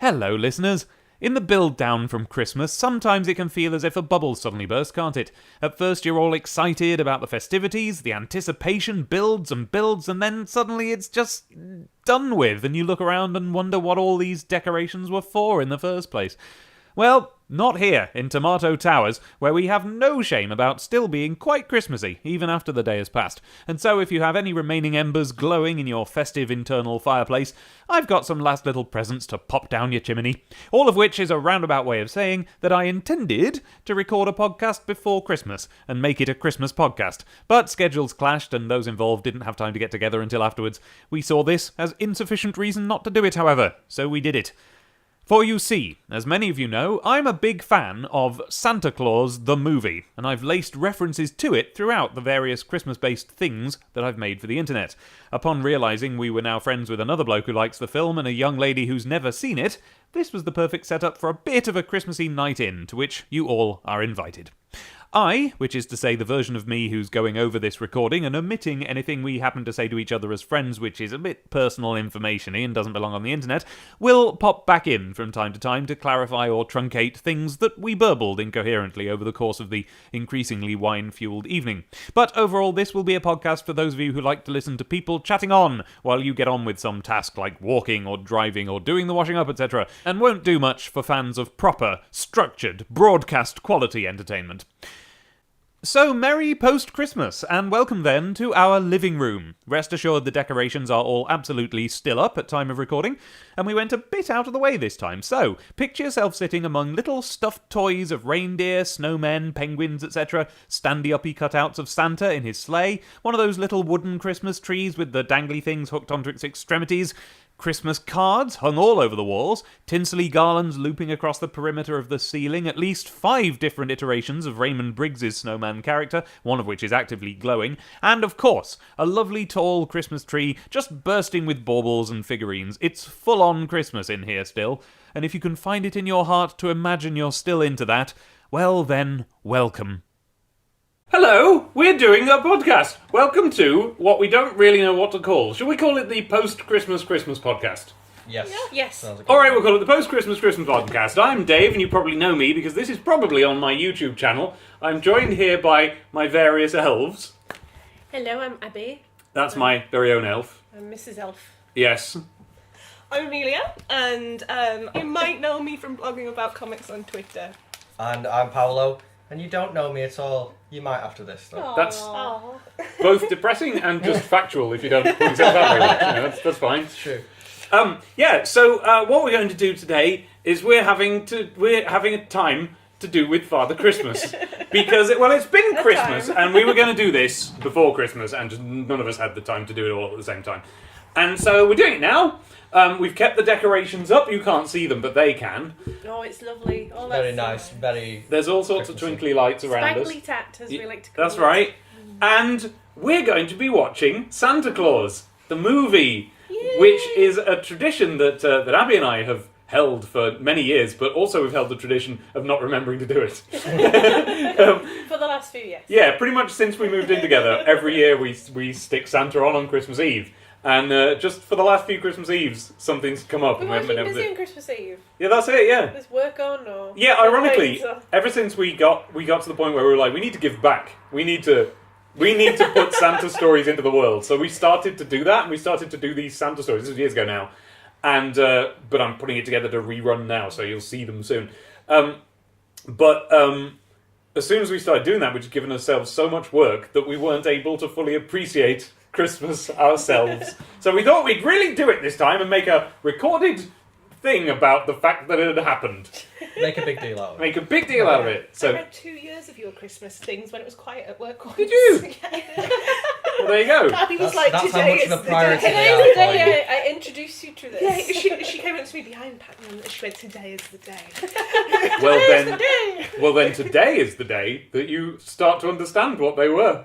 Hello, listeners. In the build down from Christmas, sometimes it can feel as if a bubble suddenly burst, can't it? At first you're all excited about the festivities, the anticipation builds, and then suddenly it's just done with, and you look around and wonder what all these decorations were for in the first place. Well, not here, in Tomato Towers, where we have no shame about still being quite Christmassy, even after the day has passed. And so if you have any remaining embers glowing in your festive internal fireplace, I've got some last little presents to pop down your chimney. All of which is a roundabout way of saying that I intended to record a podcast before Christmas, and make it a Christmas podcast. But schedules clashed, and those involved didn't have time to get together until afterwards. We saw this as insufficient reason not to do it, however, so we did it. For you see, as many of you know, I'm a big fan of Santa Claus the movie, and I've laced references to it throughout the various Christmas-based things that I've made for the internet. Upon realising we were now friends with another bloke who likes the film and a young lady who's never seen it, this was the perfect setup for a bit of a Christmassy night in, to which you all are invited. I, which is to say the version of me who's going over this recording and omitting anything we happen to say to each other as friends, which is a bit personal information-y and doesn't belong on the internet, will pop back in from time to time to clarify or truncate things that we burbled incoherently over the course of the increasingly wine-fueled evening. But overall, this will be a podcast for those of you who like to listen to people chatting on while you get on with some task like walking or driving or doing the washing up, etc., and won't do much for fans of proper, structured, broadcast quality entertainment. So, merry post-Christmas, and welcome then to our living room. Rest assured the decorations are all absolutely still up at time of recording, and we went a bit out of the way this time. So, picture yourself sitting among little stuffed toys of reindeer, snowmen, penguins, etc., standy-uppy cutouts of Santa in his sleigh, one of those little wooden Christmas trees with the dangly things hooked onto its extremities, Christmas cards hung all over the walls, tinselly garlands looping across the perimeter of the ceiling, at least 5 different iterations of Raymond Briggs's snowman character, one of which is actively glowing, and of course, a lovely tall Christmas tree just bursting with baubles and figurines. It's full-on Christmas in here still, and if you can find it in your heart to imagine you're still into that, well then, welcome. Hello, we're doing a podcast. Welcome to what we don't really know what to call. Should we call it the Post-Christmas Christmas Podcast? Yes. Yeah. Yes. Alright, we'll call it the Post-Christmas Christmas Podcast. I'm Dave, and you probably know me because this is probably on my YouTube channel. I'm joined here by my various elves. Hello, I'm Abby. That's my very own elf. I'm Mrs. Elf. Yes. I'm Amelia, and you might know me from blogging about comics on Twitter. And I'm Paolo, and you don't know me at all. You might after this, though. Aww. That's Aww. both depressing and just factual if you don't put yourself out there. That's fine. It's true. So what we're going to do today is we're having a time to do with Father Christmas because it's been Christmas and we were going to do this before Christmas and just none of us had the time to do it all at the same time, and so we're doing it now. We've kept the decorations up. You can't see them, but they can. Oh, it's lovely. Oh, Very nice. Very. There's all sorts of twinkly lights around us. Spangly tat, as we like to call That's it. right. And we're going to be watching Santa Claus, the movie, Yay. which is a tradition that Abby and I have held for many years, but also we've held the tradition of not remembering to do it. For the last few years. Yeah, pretty much since we moved in together, every year we stick Santa on Christmas Eve. And just for the last few Christmas Eves, something's come up. We've and we haven't been been able busy to. on Christmas Eve. Yeah, that's it. Yeah. There's work on, or Yeah, ironically, deadlines, or- ever since we got to the point where we were like, we need to give back. We need to put Santa stories into the world. So we started to do that, and we started to do these Santa stories. This was years ago now, and but I'm putting it together to rerun now, so you'll see them soon. But as soon as we started doing that, we'd given ourselves so much work that we weren't able to fully appreciate Christmas ourselves. So we thought we'd really do it this time and make a recorded thing about the fact that it had happened. Make a big deal out of it. Make a big deal out of it. I So, read 2 years of your Christmas things when it was quiet at work once. Did you? Yeah. well, there you go. Abby was That's- like, that's how today much is of a the priority day. they are. Today's the day I introduced you to this. Yeah, she came up to me behind Patton and she went, today is the day. Well then today is the day that you start to understand what they were.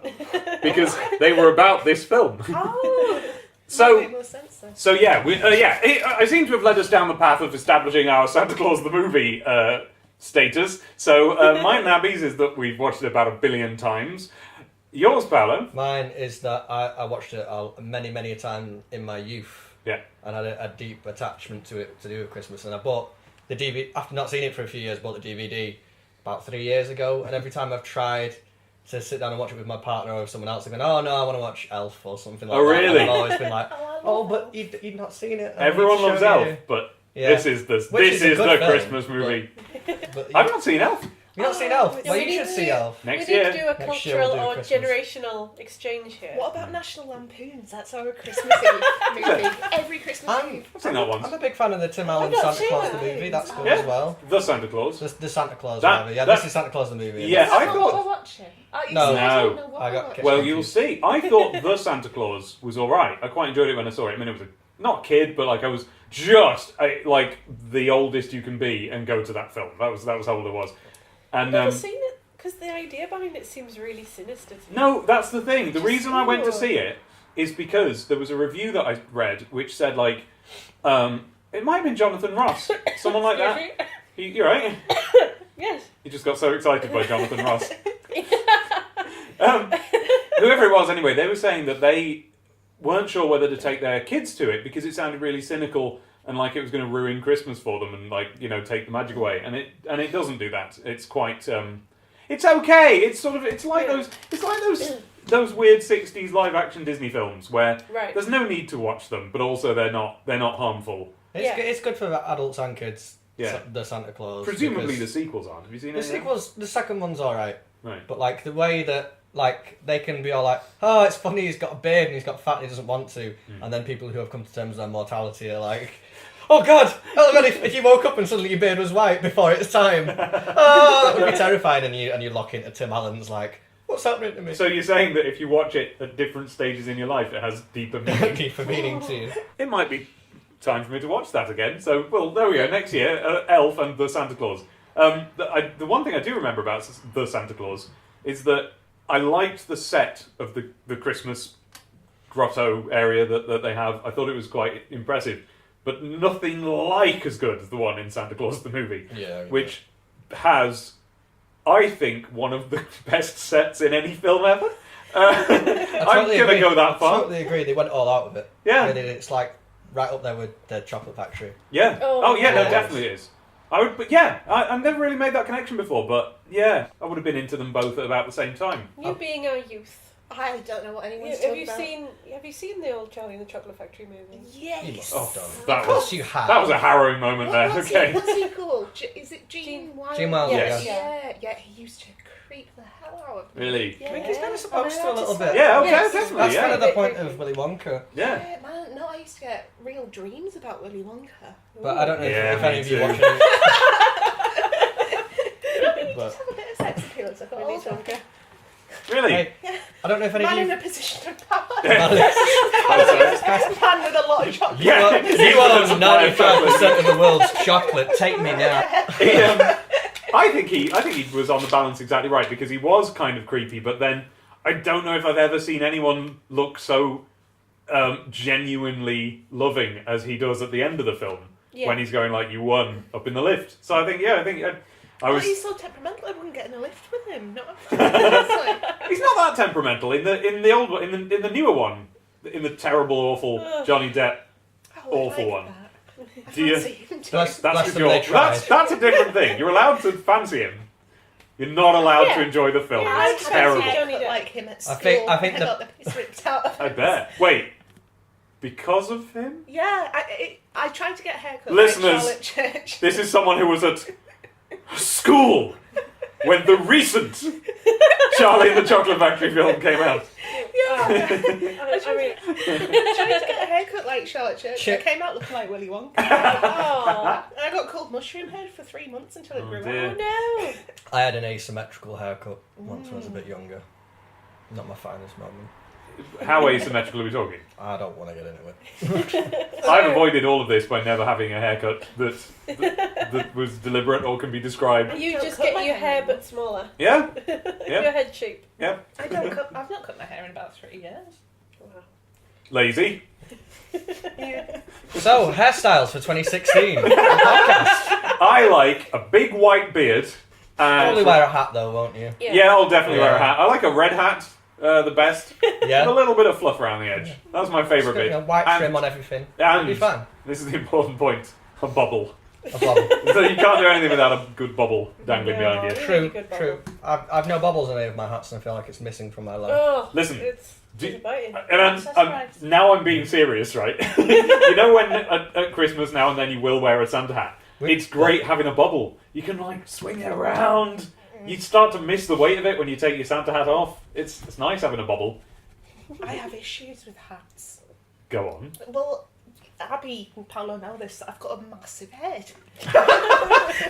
Because they were about this film. Oh, So- makes more sense then. So yeah, I seem to have led us down the path of establishing our Santa Claus the movie status. So mine and Abby's is that we've watched it about 1 billion times. Yours, Paolo? Mine is that I watched it many a time in my youth. Yeah. And I had a deep attachment to it to do with Christmas. And I bought the DVD, after not seeing it for a few years, bought the DVD about 3 years ago. And every time I've tried to sit down and watch it with my partner or someone else, they've been, oh no, I want to watch Elf or something like that. Oh, really? And I've always been like, but you'd not seen it. Everyone loves Elf, but this is the film, Christmas movie. But I've not seen Elf. you've not seen Elf? Yeah, Well, we you need should to- see Elf. Next we need year. to do a Next year we'll cultural do or Christmas. generational exchange here. What about National Lampoons? That's our Christmas Eve movie. Every Christmas Eve. I've seen that once. I'm a big fan of the Tim Allen not Santa seen Claus the that. movie. That's good Yeah. as well. The Santa Claus. The Santa Claus, That- rather. Yeah, that- this is Santa Claus the movie. Yeah, That's I not thought- what we're watching. No. I don't know what I got we're kicked. Well, Confused. you'll see. I thought The Santa Claus was alright. I quite enjoyed it when I saw it. I mean, it was not a kid, but like I was just like the oldest you can be and go to that film. That was how old I was. I've And never seen it because the idea behind it seems really sinister to me. no, that's the thing. The Just reason I went to cool. see it is because there was a review that I read which said like, it might have been Jonathan Ross, someone like that. You're right. Yes. He just got so excited by Jonathan Ross. Whoever it was, anyway, they were saying that they weren't sure whether to take their kids to it because it sounded really cynical and like it was going to ruin Christmas for them and like take the magic away. And it doesn't do that. It's quite it's okay. It's like those weird 60s live action Disney films where Right. there's no need to watch them, but also they're not harmful. It's good for adults and kids. Yeah. The Santa Claus. Presumably the because sequels aren't. Have you seen it? the sequels. The second one's all right, Right. but like the way that like they can be all like, oh, it's funny, he's got a beard and he's got fat and he doesn't want to, and then people who have come to terms with their mortality are like, oh god, if you woke up and suddenly your beard was white before its time, oh, that would be terrifying, and you lock into Tim Allen's like, what's happening to me? So you're saying that if you watch it at different stages in your life, it has deeper meaning? Deeper meaning to you. It might be time for me to watch that again. So, well, there we go. Next year, Elf and the Santa Claus. The one thing I do remember about the Santa Claus is that I liked the set of the Christmas grotto area that they have. I thought it was quite impressive, but nothing like as good as the one in Santa Claus the movie, Yeah. which has, I think, one of the best sets in any film ever. I'm totally going to agree. go that I far. totally agree. They went all out with it. Yeah. They did it. It's like right up there with the Chocolate Factory. Yeah. Oh, Yeah. No, yeah. definitely is. I would, but yeah, I've never really made that connection before. But yeah, I would have been into them both at about the same time. You being our youth. I don't know what anyone's Have talking you about. seen the old Charlie and the Chocolate Factory movie? Yes. You must have done. That Of course was you have. that was a harrowing moment there. What's Okay. What's he called? Is it Gene Wilder? Gene Wilder, Yes. Yeah, he used to creep the hell out of me. Really? Yeah. I think he's kind of Am supposed I to a allowed little say bit. Yeah. Okay. Yes. Definitely. That's Yeah. kind of the point Creepy. of Willy Wonka. Yeah. Yeah, man, no, I used to get real dreams about Willy Wonka. But I don't know Yeah, if me any of you too. watching it. Just But have a bit of sex appeal as I got Willy older. Wonka. Really? hey, I don't know if any Man of in you. a position of power. Oh, Man with a lot of chocolate. Yeah. You own 95% of the world's chocolate. Take me now. I think he was on the balance exactly right because he was kind of creepy, but then I don't know if I've ever seen anyone look so genuinely loving as he does at the end of the film when he's going like, "You won" up in the lift. So I think I was. Well, he's so temperamental. I wouldn't get in a lift with him. Not a He's not that temperamental in the old one, in the newer one, in the terrible, awful Johnny Depp. Awful one. Do you? Bless That's them, they tried. that's a different thing. You're allowed to fancy him. You're not allowed to Yeah. enjoy the film. Yeah, It's I'd terrible. fancy Johnny Depp. Like him at school. I think I the- got the piss ripped out of him. I bet. Wait, because of him? Yeah, I tried to get a haircut. Listeners, Like Charlotte Church. This is someone who was at school when the recent Charlie and the Chocolate Factory film came out. Yeah. I mean, I tried to get a haircut like Charlotte Church. Shit. I came out looking like Willy Wonka. oh, And I got called mushroom head for 3 months until it Oh, grew dear. out. no. I had an asymmetrical haircut once when I was a bit younger. Not my finest moment. How asymmetrical are we talking? I don't want to get into it. I've avoided all of this by never having a haircut that was deliberate or can be described. You Don't just cut get my your hair. hair but smaller. Yeah? Your head shape. Yeah. I've not cut my hair in about 3 years. Wow. Lazy. Yeah. So, hairstyles for 2016. Podcast. I like a big white beard. And Probably wear a hat though, won't you? yeah, I'll definitely wear a Yeah. hat. I like a red hat. the best. Yeah. With a little bit of fluff around the edge. That's my favourite bit. White And- trim on everything. It'll be And fun. this is the important point: a bubble. A bubble. So you can't do anything without a good bubble dangling behind you. Really True, good true. I've no bubbles in any of my hats, and I feel like it's missing from my logo. Oh, Listen, it's biting. And now I'm being serious, right? You know when at Christmas now and then you will wear a Santa hat? It's great having a bubble. You can like swing it around. You start to miss the weight of it when you take your Santa hat off. It's nice having a bubble. I have issues with hats. Go on. Well, Abby and Paolo know this. I've got a massive head,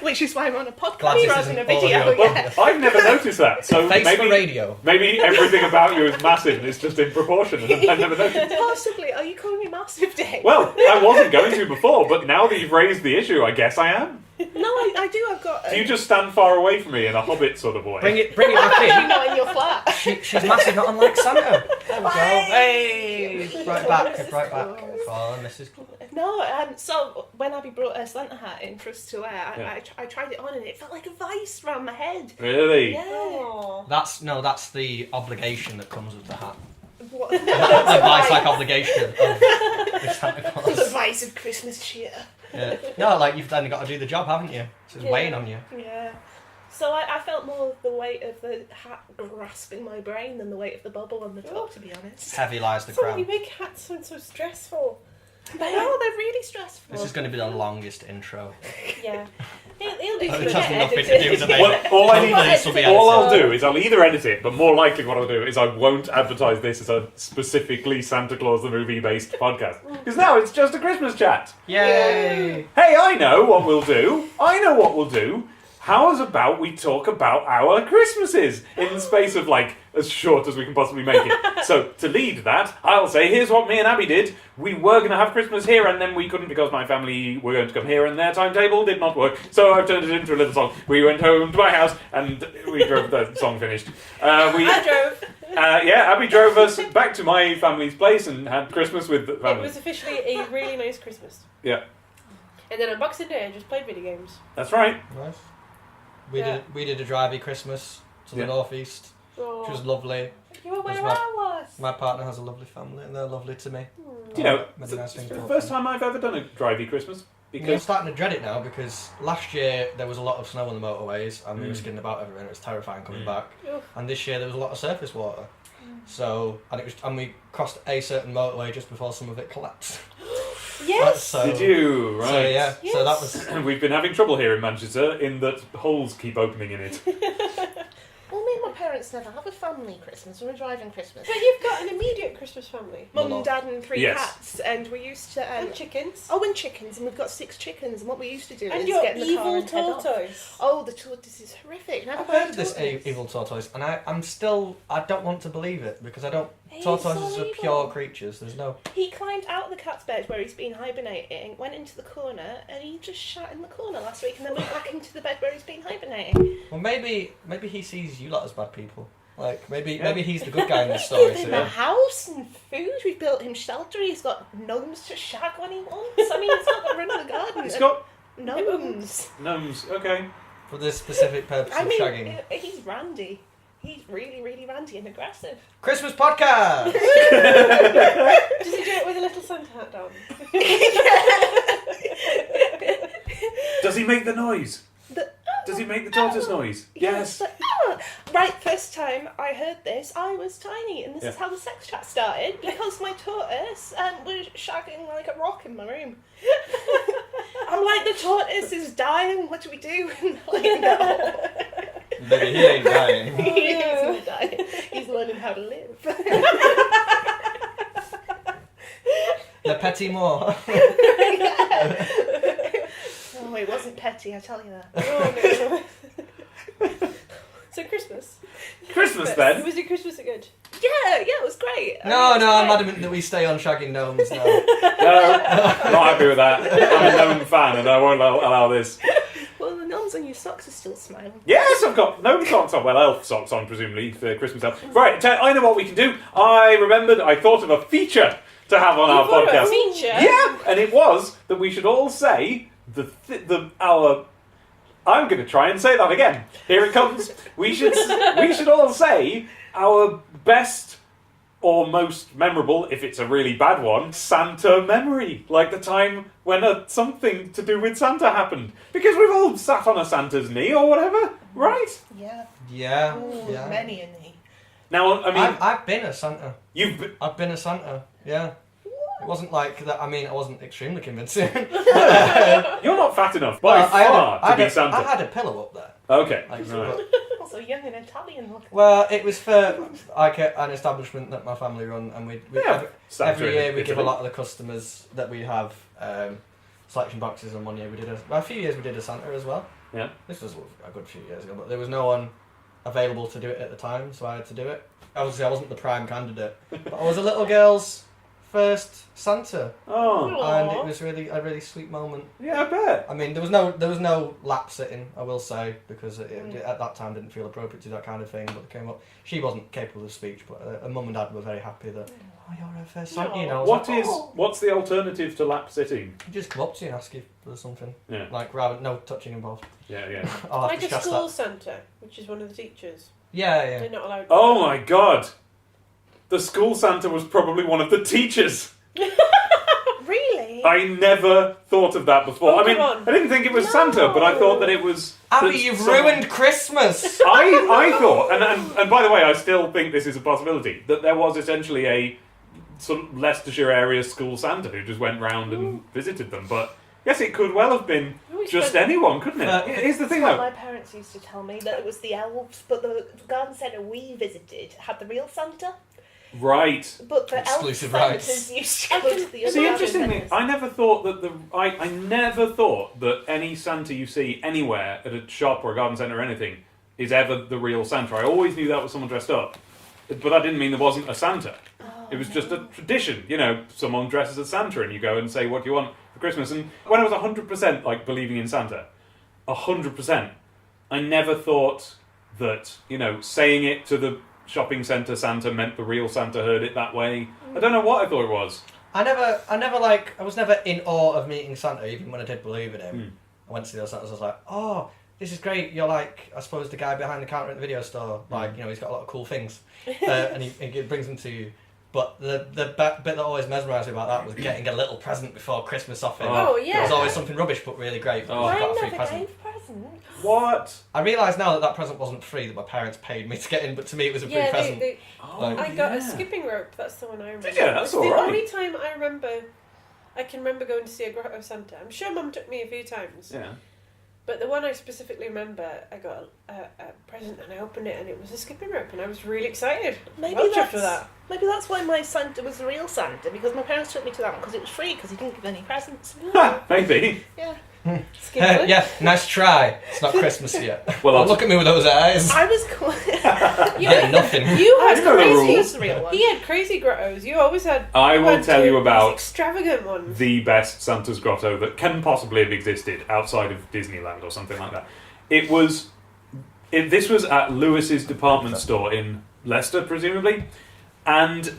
which is why I'm on a Glad podcast this rather isn't than a video. audio. Yeah. I've never noticed that. So Face maybe for radio. maybe everything about you is massive and it's just in proportion and I've never noticed. Possibly. Are you calling me massive, Dave? Well, I wasn't going to before, but now that you've raised the issue, I guess I am. No, I do. I've got. Do you just stand far away from me in a Hobbit sort of way? Bring it back You're in. not in your flat. She's massive, not unlike Santa. There we go. Hey! Right back. Come on, this is... No, so when Abby brought her Santa hat in for us to wear, Yeah. I tried it on and it felt like a vice round my head. Really? Yeah. Oh. That's the obligation that comes with the hat. What? The vice-like obligation of the Santa The Claus. vice of Christmas cheer. Yeah. No, like you've then got to do the job, haven't you? It's Yeah. weighing on you. Yeah. So I felt more the weight of the hat grasping my brain than the weight of the bubble on the top, to be honest. Heavy lies the So you crown. make hats sound so stressful. They are, they're really stressful. This is going to be the longest intro. Yeah. He'll do It some has get nothing to do edited. with the name. Well, all I need Hopefully this will be all I'll edited. do is I'll either edit it, but more likely what I'll do is I won't advertise this as a specifically Santa Claus the movie based podcast. Because now it's just a Christmas chat. Yay! Hey, I know what we'll do. How's about we talk about our Christmases in the space of like as short as we can possibly make it. So to lead that, I'll say here's what me and Abby did. We were going to have Christmas here and then we couldn't because my family were going to come here and their timetable did not work. So I've turned it into a little song. We went home to my house and we drove the song finished. I drove. Yeah, Abby drove us back to my family's place and had Christmas with the It family. was officially a really nice Christmas. Yeah, And then on Boxing Day, I just played video games. that's right. Nice. Yeah. We did a drivey Christmas to the Yeah. northeast, Oh. which was lovely. You were where was my- I was. My partner has a lovely family and they're lovely to me. You know, Many nice it's things the to first happen. time I've ever done a drivey Christmas. I'm Because starting to dread it now because last year there was a lot of snow on the motorways and we were Mm. skidding about everywhere and it was terrifying coming Mm. back. Oof. And this year there was a lot of surface water. So and we crossed a certain motorway just before some of it collapsed. Yes. So, did you? Right. So yeah, so that Yes. was We've been having trouble here in Manchester in that holes keep opening in it. Well, me and my parents never have a family Christmas. We're driving Christmas. But you've got an immediate Christmas family. Mum, Well, Dad, and 3 Yes. cats, and we used to. And chickens. Oh, and chickens, and we've got 6 chickens. And what we used to do And is your get in the car evil and head off. tortoise. Oh, the tortoise is horrific. Never I've heard of tortoise. this evil tortoise and I don't want to believe it because I don't. He's Tortoises so are evil. pure creatures. There's no. He climbed out of the cat's bed where he's been hibernating, went into the corner, and he just shat in the corner last week, and then went back into the bed where he's been hibernating. Well, maybe he sees you lot as bad people. Like maybe Yeah. maybe he's the good guy in this He's story. given So him yeah. a house and food. We've built him shelter. He's got gnomes to shag when he wants. I mean, he's got the run of the garden. It's got gnomes. gnomes. Okay. For the specific purpose I of mean, shagging. he's randy. He's really, really randy and aggressive. Christmas podcast. Does he do it with a little Santa hat on? Does he make the noise? The- Does he make the tortoise noise? Yes. but- Right, first time I heard this, I was tiny, and this is Yeah. how the sex chat started, because my tortoise was shagging like a rock in my room. I'm like, the tortoise is dying, what do we do? And like, no. Maybe he ain't dying. He isn't dying. He's learning how to live. Le Petit Mort. Oh, it wasn't petty, I tell you that. Oh no. So Christmas. Christmas then. Was your Christmas good? Yeah, it was great. No, I'm adamant that we stay on shagging gnomes now. No, not happy with that. I'm a gnome fan and I won't allow this. Well, the gnomes on your socks are still smiling. Yes, I've got gnome socks on. Well, elf socks on, presumably, for Christmas elf. Right, I know what we can do. I thought of a feature to have on our thought of a podcast. feature? Yeah, and it was that we should all say our I'm going to try and say that again. Here it comes. We should all say our best or most memorable, if it's a really bad one, Santa memory. Like the time when something to do with Santa happened. Because we've all sat on a Santa's knee or whatever, right? Yeah. Yeah. Ooh, Yeah. many a knee. Now, I mean... I've been a Santa. I've been a Santa, yeah. It wasn't like that. I mean, I wasn't extremely convincing. You're not fat enough by far to be Santa. I had a pillow up there. Okay. Like, Right. Also young and Italian looking. Well, it was for like an establishment that my family run, and we Santa every in year we give a Italy. lot of the customers that we have selection boxes, and one year we did a few years we did a Santa as well. Yeah. This was a good few years ago, but there was no one available to do it at the time, so I had to do it. Obviously, I wasn't the prime candidate, but I was a little girl's first Santa, Oh. and it was really a really sweet moment. Yeah, I bet. I mean, there was no lap sitting, I will say, because it at that time didn't feel appropriate to do that kind of thing. But it came up. She wasn't capable of speech, but her mum and dad were very happy that you're her first Santa. You know, I was like, What's the alternative to lap sitting? you just come up to you and ask you for something, Yeah. like rather no touching involved. Yeah. I'll have Like to a stress school that. Santa, which is one of the teachers. Yeah. They're not allowed. Oh my god. The school Santa was probably one of the teachers. Really? I never thought of that before. Oh, I mean, come on. I didn't think it was Santa, but I thought that it was... Abby, that you've some- ruined Christmas. I thought, and by the way, I still think this is a possibility, that there was essentially a sort of Leicestershire area school Santa who just went round and visited them. But yes, it could well have been just anyone, couldn't it? Here's the thing, Well, though. my parents used to tell me that it was the elves, but the garden centre we visited had the real Santa. Right. But the Exclusive elf rights. Santas used to go to the other See, garden interestingly, centres. I never thought that I never thought that any Santa you see anywhere at a shop or a garden centre or anything is ever the real Santa. I always knew that was someone dressed up, but that didn't mean there wasn't a Santa. It was just a tradition, you know. Someone dresses as Santa, and you go and say, "What do you want for Christmas?" And when I was 100% like believing in Santa, 100%, I never thought that, you know, saying it to the shopping centre Santa meant the real Santa heard it that way. I don't know what I thought it was. I was never in awe of meeting Santa, even when I did believe in him. I went to the other Santas, I was like, oh, this is great. You're like, I suppose, the guy behind the counter at the video store. Like, you know, he's got a lot of cool things. And he brings them to you. But the bit that always mesmerised me about that was getting a little present before Christmas off him. Oh, yeah. It was always something rubbish, but really great. Oh. I I got a free never present. gave presents. What? I realise now that present wasn't free, that my parents paid me to get in, but to me it was a free Yeah, present. Oh, Like- I got a skipping rope. That's the one I remember. Did you? That's It's all the right. only time I can remember going to see a grotto Santa. I'm sure Mum took me a few times. Yeah. But the one I specifically remember, I got a present and I opened it and it was a skipping rope and I was really excited. Maybe Well, that's after that. Maybe that's why my Santa was the real Santa, because my parents took me to that one because it was free, because he didn't give any presents. Maybe. Yeah. Skipping. Yeah, nice try. It's not Christmas yet. Well, Don't look at me with those eyes. I was cool. Yeah, nothing. You I had know the crazy. rules. That's the real one. He had crazy grottos. You always had. I will had tell you these about extravagant ones. the best Santa's grotto that can possibly have existed outside of Disneyland or something like that. This was at Lewis's department store in Leicester, presumably. And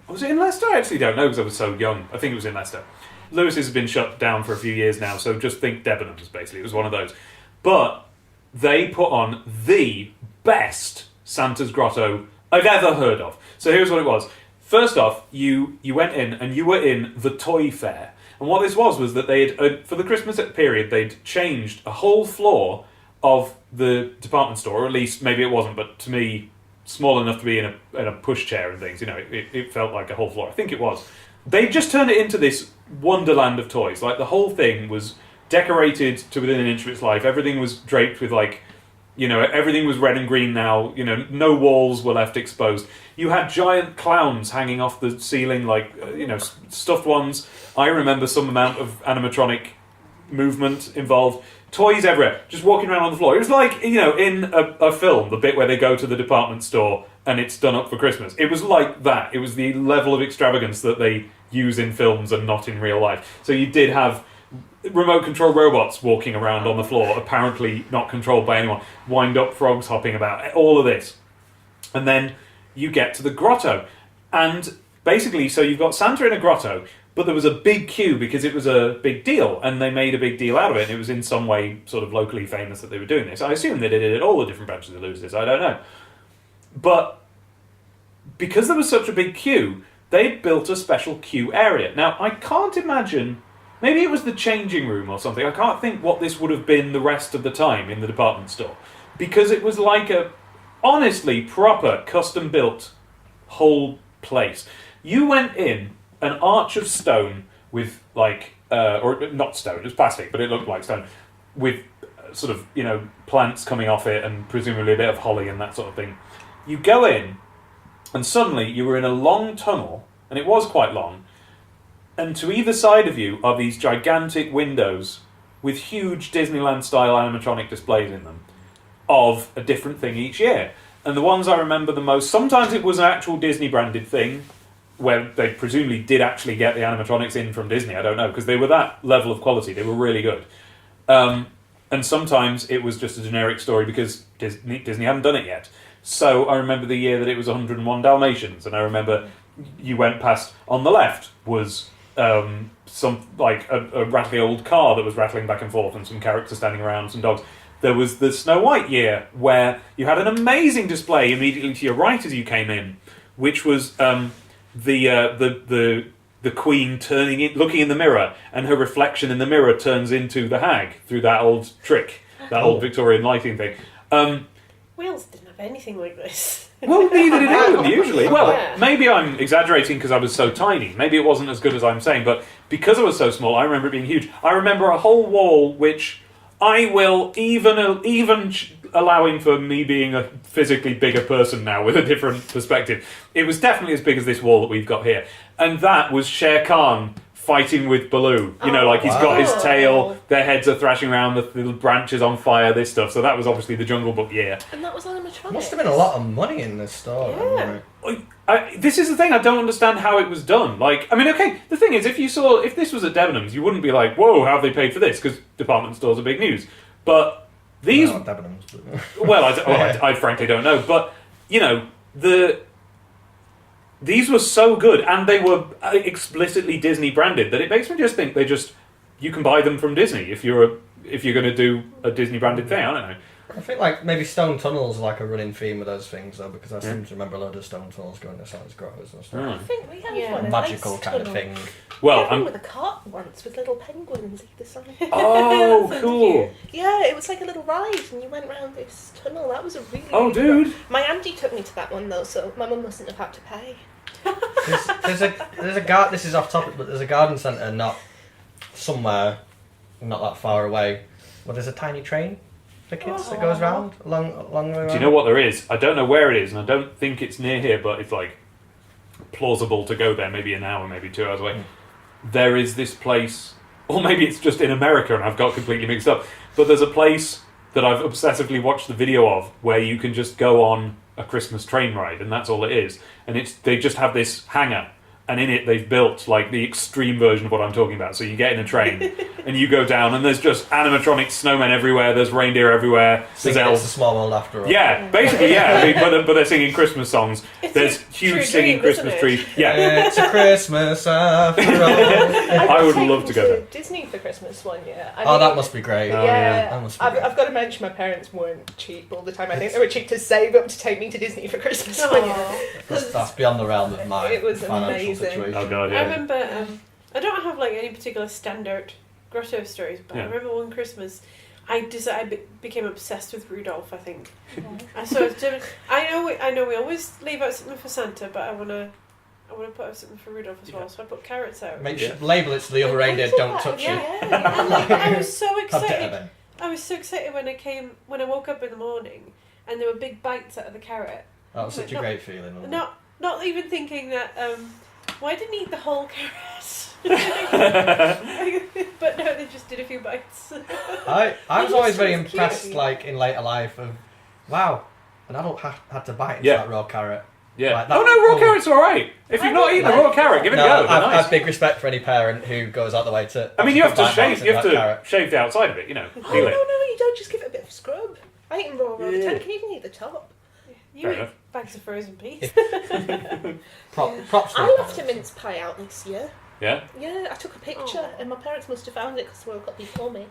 was it in Leicester? I actually don't know because I was so young. I think it was in Leicester. Lewis's has been shut down for a few years now, so just think Debenhams, basically. It was one of those. But they put on the best Santa's grotto I've ever heard of. So here's what it was. First off, you went in and you were in the toy fair. And what this was that they had, for the Christmas period, they'd changed a whole floor of the department store, or at least maybe it wasn't, but to me, small enough to be in a pushchair and things. You know, it felt like a whole floor. I think it was. They just turned it into this wonderland of toys. Like, the whole thing was decorated to within an inch of its life. Everything was draped with, like, you know, everything was red and green now. You know, no walls were left exposed. You had giant clowns hanging off the ceiling, like, you know, stuffed ones. I remember some amount of animatronic movement involved. Toys everywhere, just walking around on the floor. It was like, you know, in a film, the bit where they go to the department store and it's done up for Christmas. It was like that. It was the level of extravagance that they use in films and not in real life. So you did have remote control robots walking around on the floor, apparently not controlled by anyone, wind-up frogs hopping about, all of this. And then you get to the grotto. And basically, so you've got Santa in a grotto, but there was a big queue because it was a big deal, and they made a big deal out of it, and it was in some way sort of locally famous that they were doing this. I assume they did it at all the different branches of Losers, I don't know. But because there was such a big queue, they'd built a special queue area. Now, I can't imagine... Maybe it was the changing room or something. I can't think what this would have been the rest of the time in the department store. Because it was like a, honestly, proper, custom-built whole place. You went in an arch of stone with, like, or not stone, it was plastic, but it looked like stone, with sort of, you know, plants coming off it and presumably a bit of holly and that sort of thing. You go in, and suddenly you were in a long tunnel, and it was quite long, and to either side of you are these gigantic windows with huge Disneyland-style animatronic displays in them of a different thing each year. And the ones I remember the most, sometimes it was an actual Disney-branded thing, where they presumably did actually get the animatronics in from Disney, I don't know, because they were that level of quality, they were really good. And sometimes it was just a generic story because Disney hadn't done it yet. So I remember the year that it was 101 Dalmatians, and I remember you went past, on the left was... some like a rattly old car that was rattling back and forth, and some characters standing around, some dogs. There was the Snow White year where you had an amazing display immediately to your right as you came in, which was the Queen looking in the mirror, and her reflection in the mirror turns into the hag through that old trick, that old Victorian lighting thing. Wales didn't have anything like this. Well, neither did England, usually. Well, Yeah. maybe I'm exaggerating because I was so tiny. Maybe it wasn't as good as I'm saying, but because I was so small, I remember it being huge. I remember a whole wall which I will, even allowing for me being a physically bigger person now with a different perspective, it was definitely as big as this wall that we've got here. And that was Shere Khan fighting with Baloo. You know, like he's got his tail, their heads are thrashing around, the little branches on fire, this stuff. So that was obviously the Jungle Book year. And that was animatronics. Must have been a lot of money in this store. Yeah. This is the thing, I don't understand how it was done. Like, I mean, okay, the thing is, if this was at Debenhams, you wouldn't be like, whoa, how have they paid for this? Because department stores are big news. But these... No, Debenhams, but... Well, I frankly don't know. But, you know, these were so good, and they were explicitly Disney branded, that it makes me just think you can buy them from Disney if you're going to do a Disney branded thing. I don't know. I think like maybe stone tunnels are like a running theme with those things though, because I seem to remember a load of stone tunnels going to Santa's grottoes and stuff. I think we had Yeah. one. A Magical nice kind of tunnel. thing. Well, We had one I'm... with a cart once with little penguins either side. Oh, Sounds cool. cute. Yeah, it was like a little ride, and you went round this tunnel. That was a really. Oh, really dude. My auntie took me to that one though, so my mum mustn't have had to pay. There's a this is off topic, but there's a garden centre not that far away, where there's a tiny train for kids that goes round along the way around. Do you know what there is? I don't know where it is, and I don't think it's near here, but it's like plausible to go there, maybe an hour, maybe 2 hours away. There is this place, or maybe it's just in America and I've got completely mixed up, but there's a place that I've obsessively watched the video of where you can just go on a Christmas train ride, and that's all it is. And they just have this hangar, and in it they've built like the extreme version of what I'm talking about. So you get in a train and you go down, and there's just animatronic snowmen everywhere, there's reindeer everywhere, there's Singing elves. It's a Small World After All. Yeah, basically, yeah. I mean, but they're singing Christmas songs. There's huge true singing dream, Christmas isn't it? trees. Yeah, It's a Christmas after all. I would got love to go taken there. Disney for Christmas one year. I Oh, mean, that must be great. Oh, yeah. That must be I've great. got to mention my parents weren't cheap all the time. I think they were cheap to save up to take me to Disney for Christmas one year. Aw. That's beyond the realm of my It was financial amazing. situation. Oh god, I yeah. remember, I don't have like any particular standard grotto stories, but Yeah. I remember one Christmas, I became obsessed with Rudolph. I think I saw. I know we always leave out something for Santa, but I wanna put out something for Rudolph as well. So I put carrots out. Make sure label it so the other reindeers don't touch you. Yeah, and like, I was so How dare excited. they? I was so excited when I woke up in the morning, and there were big bites out of the carrot. That was such a Not- great feeling. wasn't it? Not even thinking that. Why didn't he eat the whole carrot? But no, they just did a few bites. I was It always just very was impressed, cute. like in later life, of wow, an adult had to bite into Yeah. that raw carrot. Yeah. Like that- Oh no, raw oh. carrot's alright. If you've not eaten a raw carrot, give it a No, go. They're I nice. have big respect for any parent who goes out the way to. I mean, you have to bite shave. marks You in have that to carrot. shave the outside of it. You know, Oh, peel no, it. you don't just give it a bit of scrub. I eat them raw all the Yeah. time. Can you even eat the top? You Fair eat enough. bags of frozen peas. Props. For I the left a parents. mince pie out this year. Yeah? Yeah, I took a picture, and my parents must have found it because they woke up before me,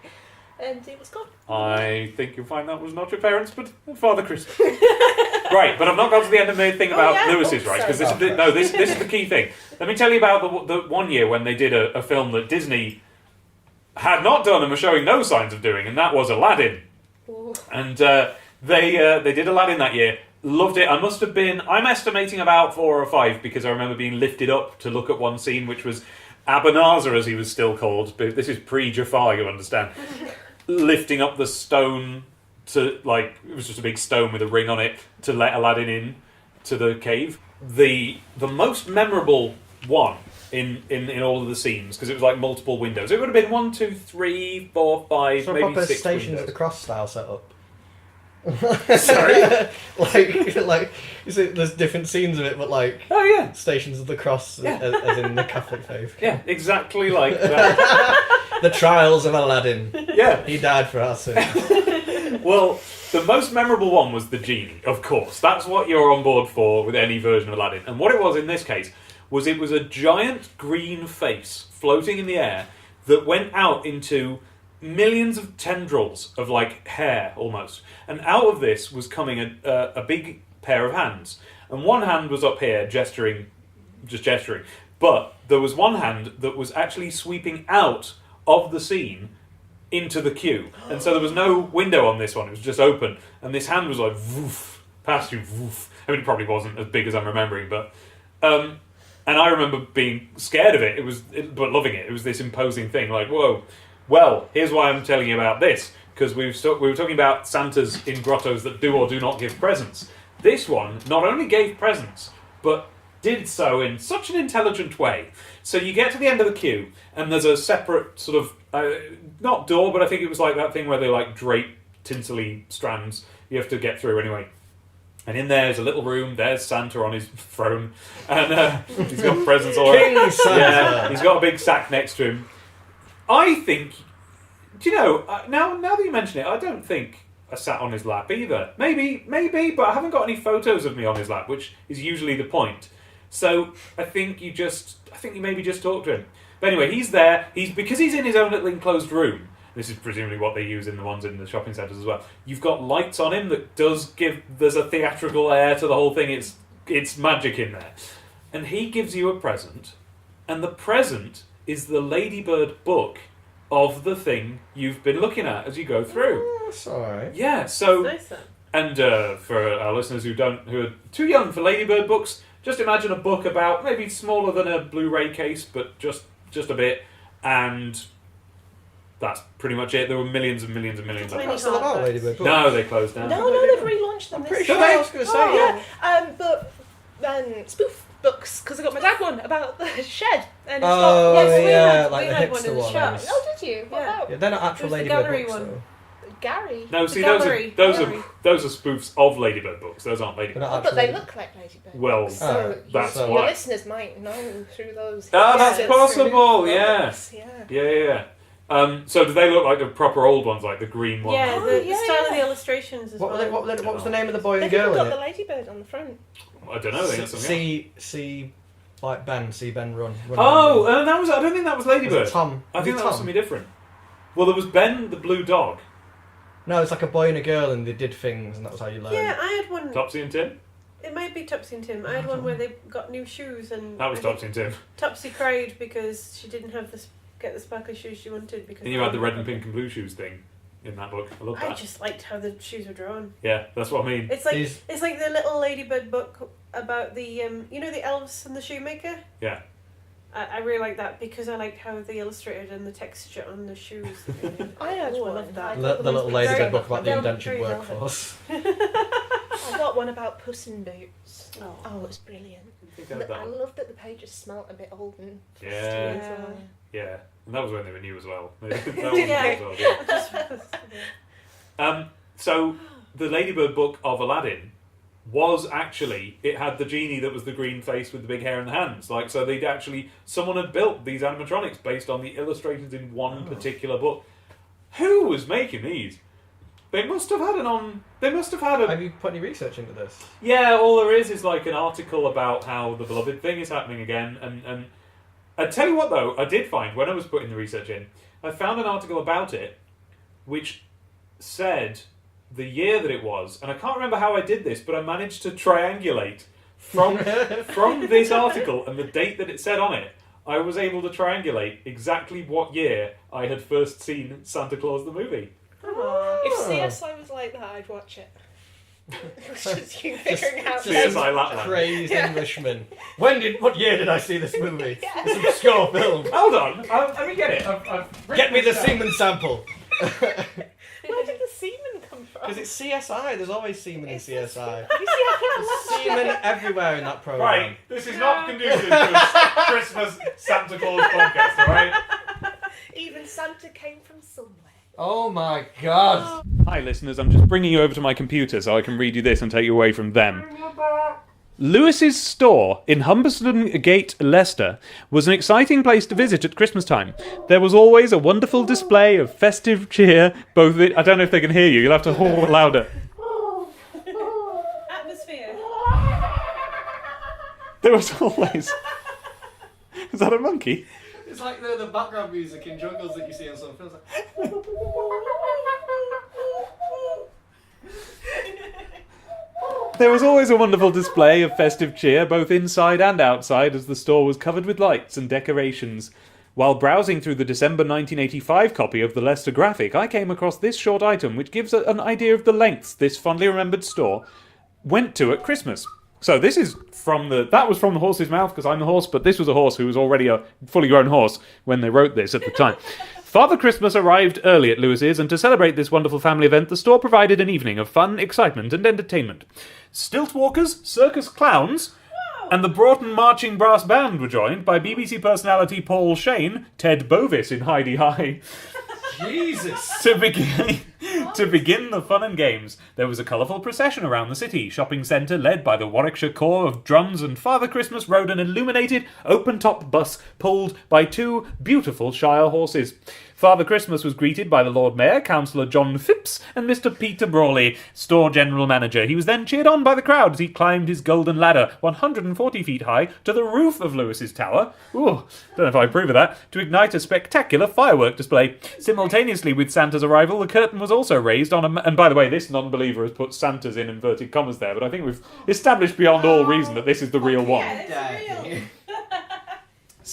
and it was gone. I think you'll find that was not your parents, but Father Christmas. Right, but I've not got to the end of my thing about Lewis's, right? Because this is the key thing. Let me tell you about the one year when they did a film that Disney had not done and were showing no signs of doing, and that was Aladdin. Ooh. And they did Aladdin that year. Loved it. I'm estimating about 4 or 5 because I remember being lifted up to look at one scene, which was Abanazar, as he was still called. But this is pre-Jafar, you understand. Lifting up the stone to, like, it was just a big stone with a ring on it to let Aladdin in to the cave. The most memorable one in all of the scenes, because it was like multiple windows. It would have been 1, 2, 3, 4, 5, So maybe proper 6 Stations windows. of the Cross style setup. Sorry? like you see, there's different scenes of it, but like Oh yeah, Stations of the Cross, Yeah. as in the Catholic faith. yeah, exactly like that. The Trials of Aladdin. Yeah. He died for our sins. Well, the most memorable one was the genie, of course. That's what you're on board for with any version of Aladdin. And what it was in this case was it was a giant green face floating in the air that went out into millions of tendrils of like hair almost. And out of this was coming a big pair of hands. And one hand was up here just gesturing. But there was one hand that was actually sweeping out of the scene into the queue. And so there was no window on this one, it was just open. And this hand was like, woof, past you, woof. I mean, it probably wasn't as big as I'm remembering, but... and I remember being scared of it, but loving it. It was this imposing thing, like, whoa. Well, here's why I'm telling you about this, because we were talking about Santas in grottos that do or do not give presents. This one not only gave presents, but did so in such an intelligent way. So you get to the end of the queue, and there's a separate sort of, not door, but I think it was like that thing where they like drape tinsely strands you have to get through anyway. And in there's a little room, there's Santa on his throne, and he's got presents all around. King Santa. Yeah, he's got a big sack next to him. I think, do you know, now that you mention it, I don't think I sat on his lap either. Maybe, but I haven't got any photos of me on his lap, which is usually the point. So I think you maybe just talk to him. But anyway, he's there. Because he's in his own little enclosed room. This is presumably what they use in the ones in the shopping centres as well. You've got lights on him that there's a theatrical air to the whole thing. It's magic in there. And he gives you a present, and the present is the Ladybird book of the thing you've been looking at as you go through. Oh, that's alright. Yeah, so... Nice then. And for our listeners who are too young for Ladybird books, just imagine a book about maybe smaller than a Blu-ray case, but just a bit, and that's pretty much it. There were millions and millions and millions of Tiny them. That's still about Ladybird books. No, they closed down. No, they've relaunched them. I'm pretty this sure year. I was going to say. Yeah, but spoof books, because I got my dad one about the shed. And it's Oh, got, Yes, we yeah, had- like we the had one hipster in the one. shop. Oh, did you? What Yeah. about Yeah, they're not It actual was the Ladybird gallery books, one. though. Gary? No, see, gallery. those are spoofs of Ladybird books. Those aren't They're Ladybird. not Oh, actual but they Ladybird. look like Ladybird. Well, books, that's your why. listeners might know through those. Oh, that's pictures, possible, through yeah. books, yeah. Yeah. So do they look like the proper old ones, like the green ones? Yeah, Oh, the yeah, style of yeah. the illustrations as What was the name of the boy They've and even girl got in the it? Ladybird on the front. I don't know. I think that's something else. See, like Ben run. Oh, I don't think that was Was Ladybird. it Tom? I think Was it that was Tom? something different. Well, there was Ben the blue dog. No, it's like a boy and a girl, and they did things, and that was how you learn. Yeah, I had one. Topsy and Tim. It might be Topsy and Tim. I had one where they got new shoes, and That was I think Topsy and Tim. Topsy cried because she didn't have get the sparkly shoes she wanted. Because And you had the red and pink and blue shoes thing in that book. I love I that. just liked how the shoes were drawn. Yeah, that's what I mean. It's like These- it's like the little Ladybird book about the the elves and the shoemaker. Yeah. I really like that because I liked how they illustrated and the texture on the shoes. I had Oh, I one. love that. The little Very Ladybird book about the velvet, indentured very velvet. workforce. I got one about Puss in Boots. Oh. Oh, it was brilliant. I think I had that I one. loved that the pages smelt a bit old and Yeah. as well. Yeah. And that was when they were new as well. That was new Yeah. as well, yeah. So the Ladybird book of Aladdin was actually, it had the genie that was the green face with the big hair and the hands. Like, so someone had built these animatronics based on the illustrations in one particular book. Who was making these? They must have had Have you put any research into this? Yeah, all there is like an article about how the beloved thing is happening again, and I tell you what, though, I did find, when I was putting the research in, I found an article about it which said the year that it was, and I can't remember how I did this, but I managed to triangulate from this article and the date that it said on it. I was able to triangulate exactly what year I had first seen Santa Claus the movie. If CSI was like that, I'd watch it. It's just you figuring out. CSI Lapland. Crazed Englishman. What year did I see this movie? This obscure film. Hold on, let me get it. I've Get me the down. semen sample. Where did the semen come from? Because it's CSI. There's always semen in CSI. You see, I There's semen everywhere in that program. Right, this is not conducive to a Christmas Santa Claus podcast, alright? even Santa came from somewhere. Oh my god. Hi listeners, I'm just bringing you over to my computer so I can read you this and take you away from them. Lewis's store in Humberston Gate, Leicester, was an exciting place to visit at Christmas time. There was always a wonderful display of festive cheer, both I don't know if they can hear you, you'll have to howl louder. Atmosphere. There was always... Is that a monkey? It's like the background music in jungles that you see on some films. There was always a wonderful display of festive cheer, both inside and outside, as the store was covered with lights and decorations. While browsing through the December 1985 copy of the Leicester Graphic, I came across this short item, which gives an idea of the lengths this fondly remembered store went to at Christmas. So this is that was from the horse's mouth, because I'm the horse, but this was a horse who was already a fully grown horse when they wrote this at the time. Father Christmas arrived early at Lewis's, and to celebrate this wonderful family event, the store provided an evening of fun, excitement, and entertainment. Stilt walkers, circus clowns, and the Broughton Marching Brass Band were joined by BBC personality Paul Shane, Ted Bovis in Heidi High. Jesus! To begin the fun and games, there was a colourful procession around the city shopping centre led by the Warwickshire Corps of Drums, and Father Christmas rode an illuminated, open-top bus pulled by two beautiful Shire horses. Father Christmas was greeted by the Lord Mayor, Councillor John Phipps, and Mr. Peter Brawley, store general manager. He was then cheered on by the crowd as he climbed his golden ladder, 140 feet high, to the roof of Lewis's tower. Ooh, don't know if I approve of that. To ignite a spectacular firework display. Simultaneously with Santa's arrival, the curtain was also raised on and by the way, this non-believer has put Santa's in inverted commas there, but I think we've established beyond all reason that this is the real one. Yeah, it's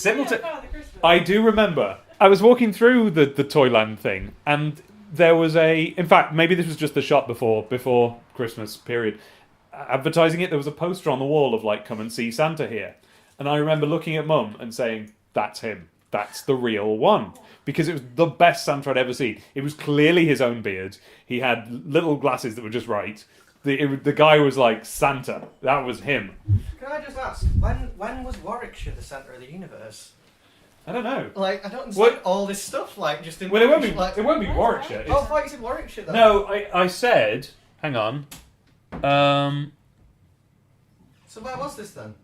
real. Father Christmas. I do remember. I was walking through the Toyland thing, and there was in fact, maybe this was just the shop before Christmas period, advertising it. There was a poster on the wall of like, come and see Santa here. And I remember looking at Mum and saying, that's him. That's the real one. Because it was the best Santa I'd ever seen. It was clearly his own beard. He had little glasses that were just right. The guy was like Santa. That was him. Can I just ask, when was Warwickshire the centre of the universe? I don't know. Like, I don't understand all this stuff, like, just in... Well, it won't be Warwickshire. Oh, I thought you said Warwickshire, though. No, I said... Hang on. So where was this, then?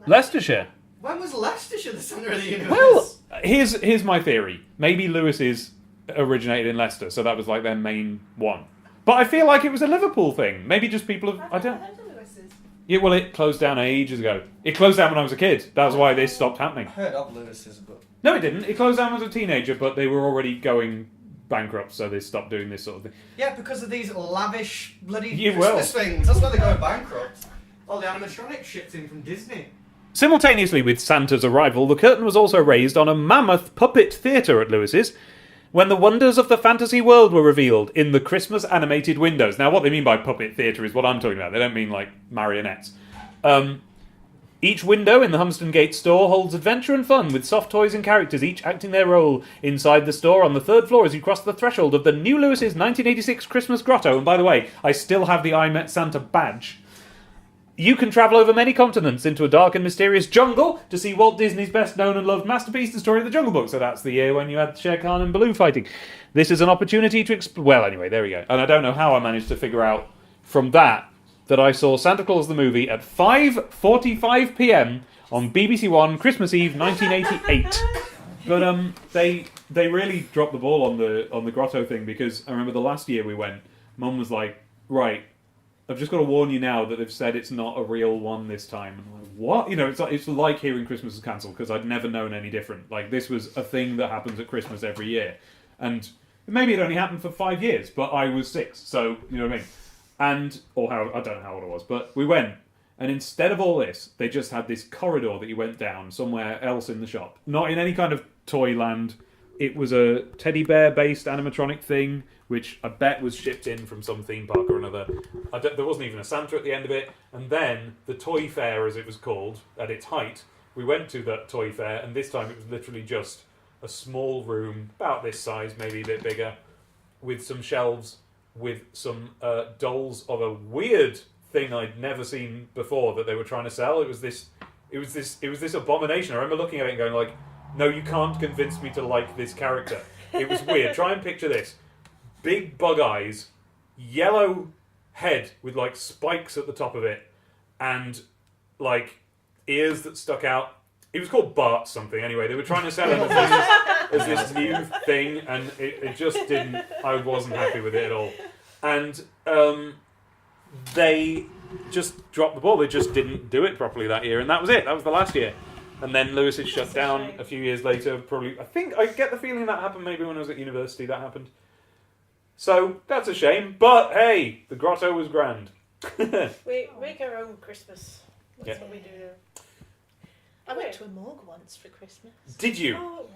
Leicestershire. When was Leicestershire the centre of the universe? Well, here's my theory. Maybe Lewis's originated in Leicester, so that was like their main one. But I feel like it was a Liverpool thing. Maybe just people have... I don't... Yeah, well, it closed down ages ago. It closed down when I was a kid. That's why this stopped happening. I heard of Lewis's, but... No, it didn't. It closed down when I was a teenager, but they were already going bankrupt, so they stopped doing this sort of thing. Yeah, because of these lavish bloody You Christmas things. That's why they're going bankrupt. All the animatronic shit's in from Disney. Simultaneously with Santa's arrival, the curtain was also raised on a mammoth puppet theatre at Lewis's, when the wonders of the fantasy world were revealed in the Christmas animated windows. Now, what they mean by puppet theatre is what I'm talking about. They don't mean, like, marionettes. Each window in the Humberston Gate store holds adventure and fun, with soft toys and characters, each acting their role. Inside the store, on the third floor, as you cross the threshold of the new Lewis's 1986 Christmas Grotto, and by the way, I still have the I Met Santa badge, you can travel over many continents into a dark and mysterious jungle to see Walt Disney's best known and loved masterpiece, The Story of the Jungle Book. So that's the year when you had Shere Khan and Baloo fighting. This is an opportunity to well, anyway, there we go. And I don't know how I managed to figure out from that I saw Santa Claus the movie at 5:45 p.m. on BBC One, Christmas Eve, 1988. But they really dropped the ball on the grotto thing, because I remember the last year we went, Mum was like, right, I've just got to warn you now that they've said it's not a real one this time. And I'm like, what? You know, it's like hearing Christmas is cancelled because I'd never known any different. Like, this was a thing that happens at Christmas every year. And maybe it only happened for 5 years, but I was 6, so, you know what I mean? I don't know how old I was, but we went. And instead of all this, they just had this corridor that you went down somewhere else in the shop. Not in any kind of toy land. It was a teddy bear-based animatronic thing, which I bet was shipped in from some theme park or another. There wasn't even a Santa at the end of it. And then the toy fair, as it was called, at its height, we went to that toy fair, and this time it was literally just a small room, about this size, maybe a bit bigger, with some shelves, with some dolls of a weird thing I'd never seen before that they were trying to sell. It was this abomination. I remember looking at it and going like, no, you can't convince me to like this character. It was weird. Try and picture this. Big bug eyes, yellow head with like spikes at the top of it, and like ears that stuck out. It was called Bart something anyway. They were trying to sell it as this new thing, and it just didn't. I wasn't happy with it at all. And they just dropped the ball. They just didn't do it properly that year, and that was it. That was the last year. And then Lewis had shut down a few years later. Probably, I think I get the feeling that happened maybe when I was at university. That happened. So that's a shame. But hey, the grotto was grand. We make our own Christmas. That's what we do now. I went to a morgue once for Christmas. Did you? Oh,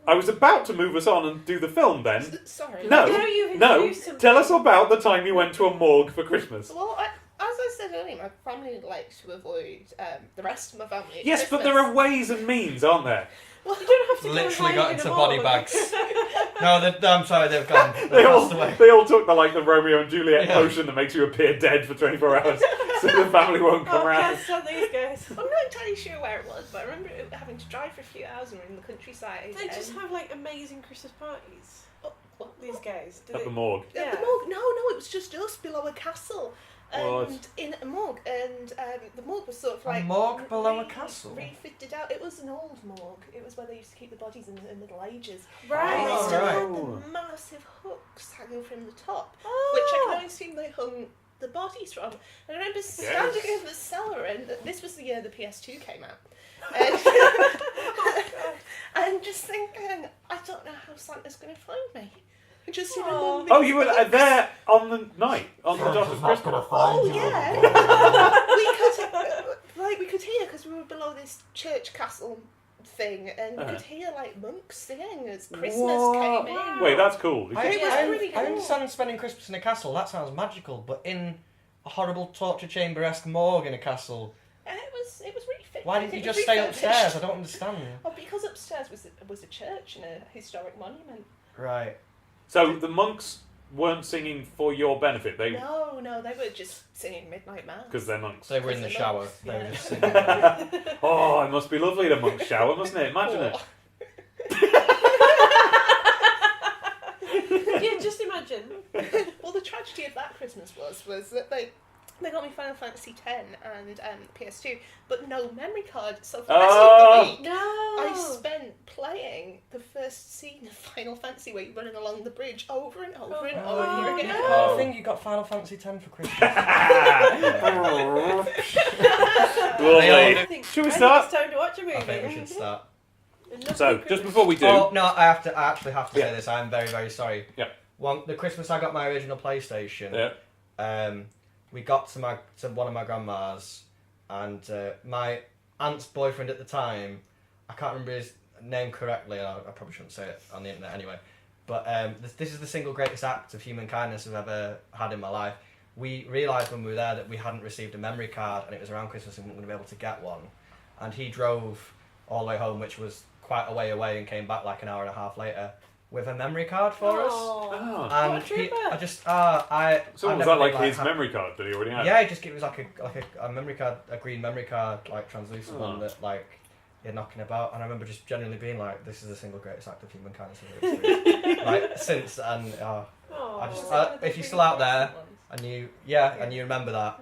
I was about to move us on and do the film then. Sorry. No, Now you've no. introduced something. Tell us about the time you went to a morgue for Christmas. Well, as I said earlier, my family likes to avoid the rest of my family. At Yes, but Christmas. there are ways and means, aren't there? Well, You don't have to Literally go got and hide into in a body morgue. bags. No, I'm sorry, they've gone. They've They passed away. all took the Romeo and Juliet potion that makes you appear dead for 24 hours, so the family won't come Oh, around. can't stand these guys. I'm not entirely sure where it was, but I remember having to drive for a few hours and we're in the countryside. They just have like amazing Christmas parties. What? These guys. Do At they? the morgue. At Yeah. the morgue? No, it was just us below a castle. What? And in a morgue, and the morgue was sort of A like morgue below a castle? refitted out. It was an old morgue. It was where they used to keep the bodies in the Middle Ages. Right. And they Oh, still right. had the massive hooks hanging from the top, which Oh. I can only assume they hung the bodies from. And I remember standing in the cellar, and this was the year the PS2 came out. And just thinking, I don't know how Santa's going to find me. Just in among Oh, these you were hooks. there on the night, on the dot of Christmas. Oh yeah, we could hear because we were below this church castle thing, and we could hear like monks singing as Christmas What? came in. Wait, that's cool. It was really I cool. understand spending Christmas in a castle. That sounds magical, but in a horrible torture chamber-esque morgue in a castle, It was really fit. why didn't you It was just stay refurbished. upstairs? I don't understand. Oh, because upstairs was a church and a historic monument. Right. So the monks weren't singing for your benefit, they No, they were just singing midnight mass. because they're monks. So they were in the Because shower. monks, They were yeah. just singing. Oh, it must be lovely in a monk's shower, mustn't it? Imagine it. Yeah, just imagine. Well, the tragedy of that Christmas was that they got me Final Fantasy X and PS2, but no memory card. So for the rest of the week, No. I spent playing the first scene of Final Fantasy where you're running along the bridge over and over and over Oh, again. no. Oh, I think you got Final Fantasy X for Christmas. Lovely. Should we start? It's time to watch a movie. I think we should start. Enough So, of just Christmas. before we do, Oh no, I actually have to Yeah. say this. I'm very, very sorry. Yeah. The Christmas I got my original PlayStation. yeah. We got to one of my grandma's, and my aunt's boyfriend at the time, I can't remember his name correctly. I probably shouldn't say it on the internet anyway. But this is the single greatest act of human kindness I've ever had in my life. We realised when we were there that we hadn't received a memory card, and it was around Christmas and we weren't going to be able to get one. And he drove all the way home, which was quite a way away, and came back like an hour and a half later with a memory card for us. Oh. Oh. And What a trooper. I just I So I've was never that like been, his memory card that he already had? Yeah, he just gave us like a memory card, a green memory card, like translucent Oh. one that like you're knocking about. And I remember just genuinely being like, "This is the single greatest act of human kindness I've ever experienced." Like since, and Oh. I just- Was it one of if those you're really still out there, fluorescent ones? and you remember that,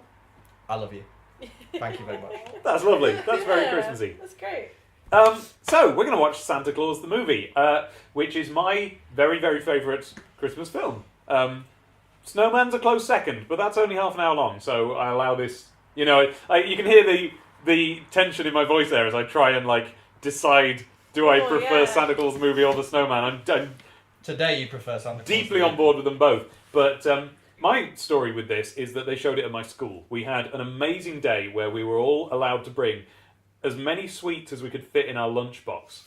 I love you. Thank you very much. That's lovely. That's very Yeah, Christmassy. That's great. So we're going to watch Santa Claus the movie, which is my very, very favourite Christmas film. Snowman's a close second, but that's only half an hour long, so I allow this. You know, you can hear the tension in my voice there as I try and decide: do I prefer Santa Claus the movie or the Snowman? I'm Today you prefer Santa Claus. Deeply on board with them both, but my story with this is that they showed it at my school. We had an amazing day where we were all allowed to bring as many sweets as we could fit in our lunchbox.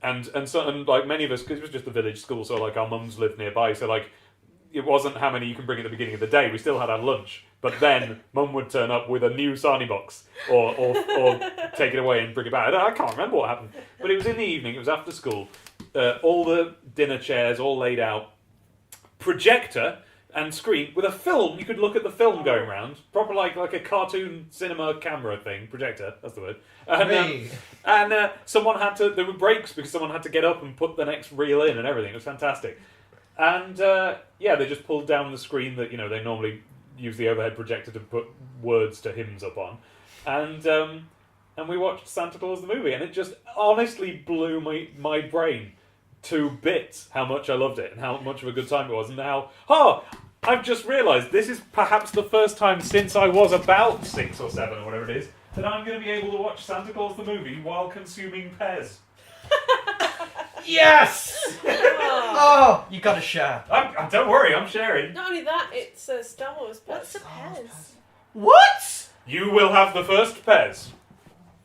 And like many of us, because it was just a village school, so like our mums lived nearby, so like it wasn't how many you can bring at the beginning of the day. We still had our lunch, but then mum would turn up with a new sarnie box or take it away and bring it back. I can't remember what happened, but it was in the evening. It was after school. All the dinner chairs all laid out, projector and screen with a film. You could look at the film going round, proper like a cartoon cinema camera thing. Projector, that's the word. And someone had to. There were breaks because someone had to get up and put the next reel in and everything. It was fantastic. And they just pulled down the screen that they normally use the overhead projector to put words to hymns up on, and we watched Santa Claus the movie, and it just honestly blew my brain to bits how much I loved it and how much of a good time it was, and how I've just realised this is perhaps the first time since I was about 6 or 7 or whatever it is that I'm going to be able to watch Santa Claus the movie while consuming Pez. Yes! Oh, you got to share. Don't worry, I'm sharing. Not only that, it's Star Wars. What's a Pez? What? You will have the first Pez.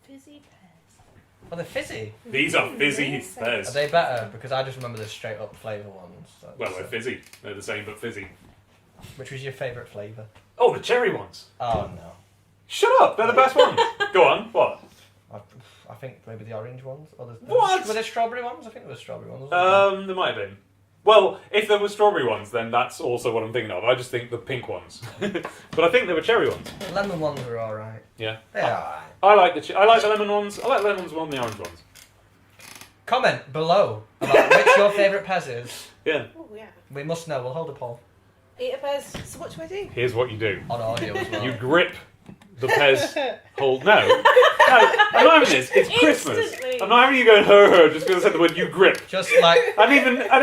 Fizzy Pez. Are they fizzy? These are fizzy Amazing. Pez. Are they better? Because I just remember the straight up flavour ones. Well, they're fizzy. They're the same but fizzy. Which was your favourite flavour? Oh, the cherry ones. Oh no. Shut up, they're the best ones. Go on, what? I think maybe the orange ones. Or What? Were there strawberry ones? I think there were strawberry ones. Wasn't There might have been. Well, if there were strawberry ones, then that's also what I'm thinking of. I just think the pink ones. But I think there were cherry ones. there? The lemon ones were alright. Yeah. They're alright. I like the lemon ones. I like the lemon ones more than the orange ones. Comment below about which your favourite Pez is. Yeah. Oh yeah. We must know. We'll hold a poll. Eat a Pez. So what do I do? Here's what you do. On audio as well. You grip the Pez hold. No, I'm not having this. It's Christmas. Instantly. I'm not having you going her just because I said the word you grip. Just like... I don't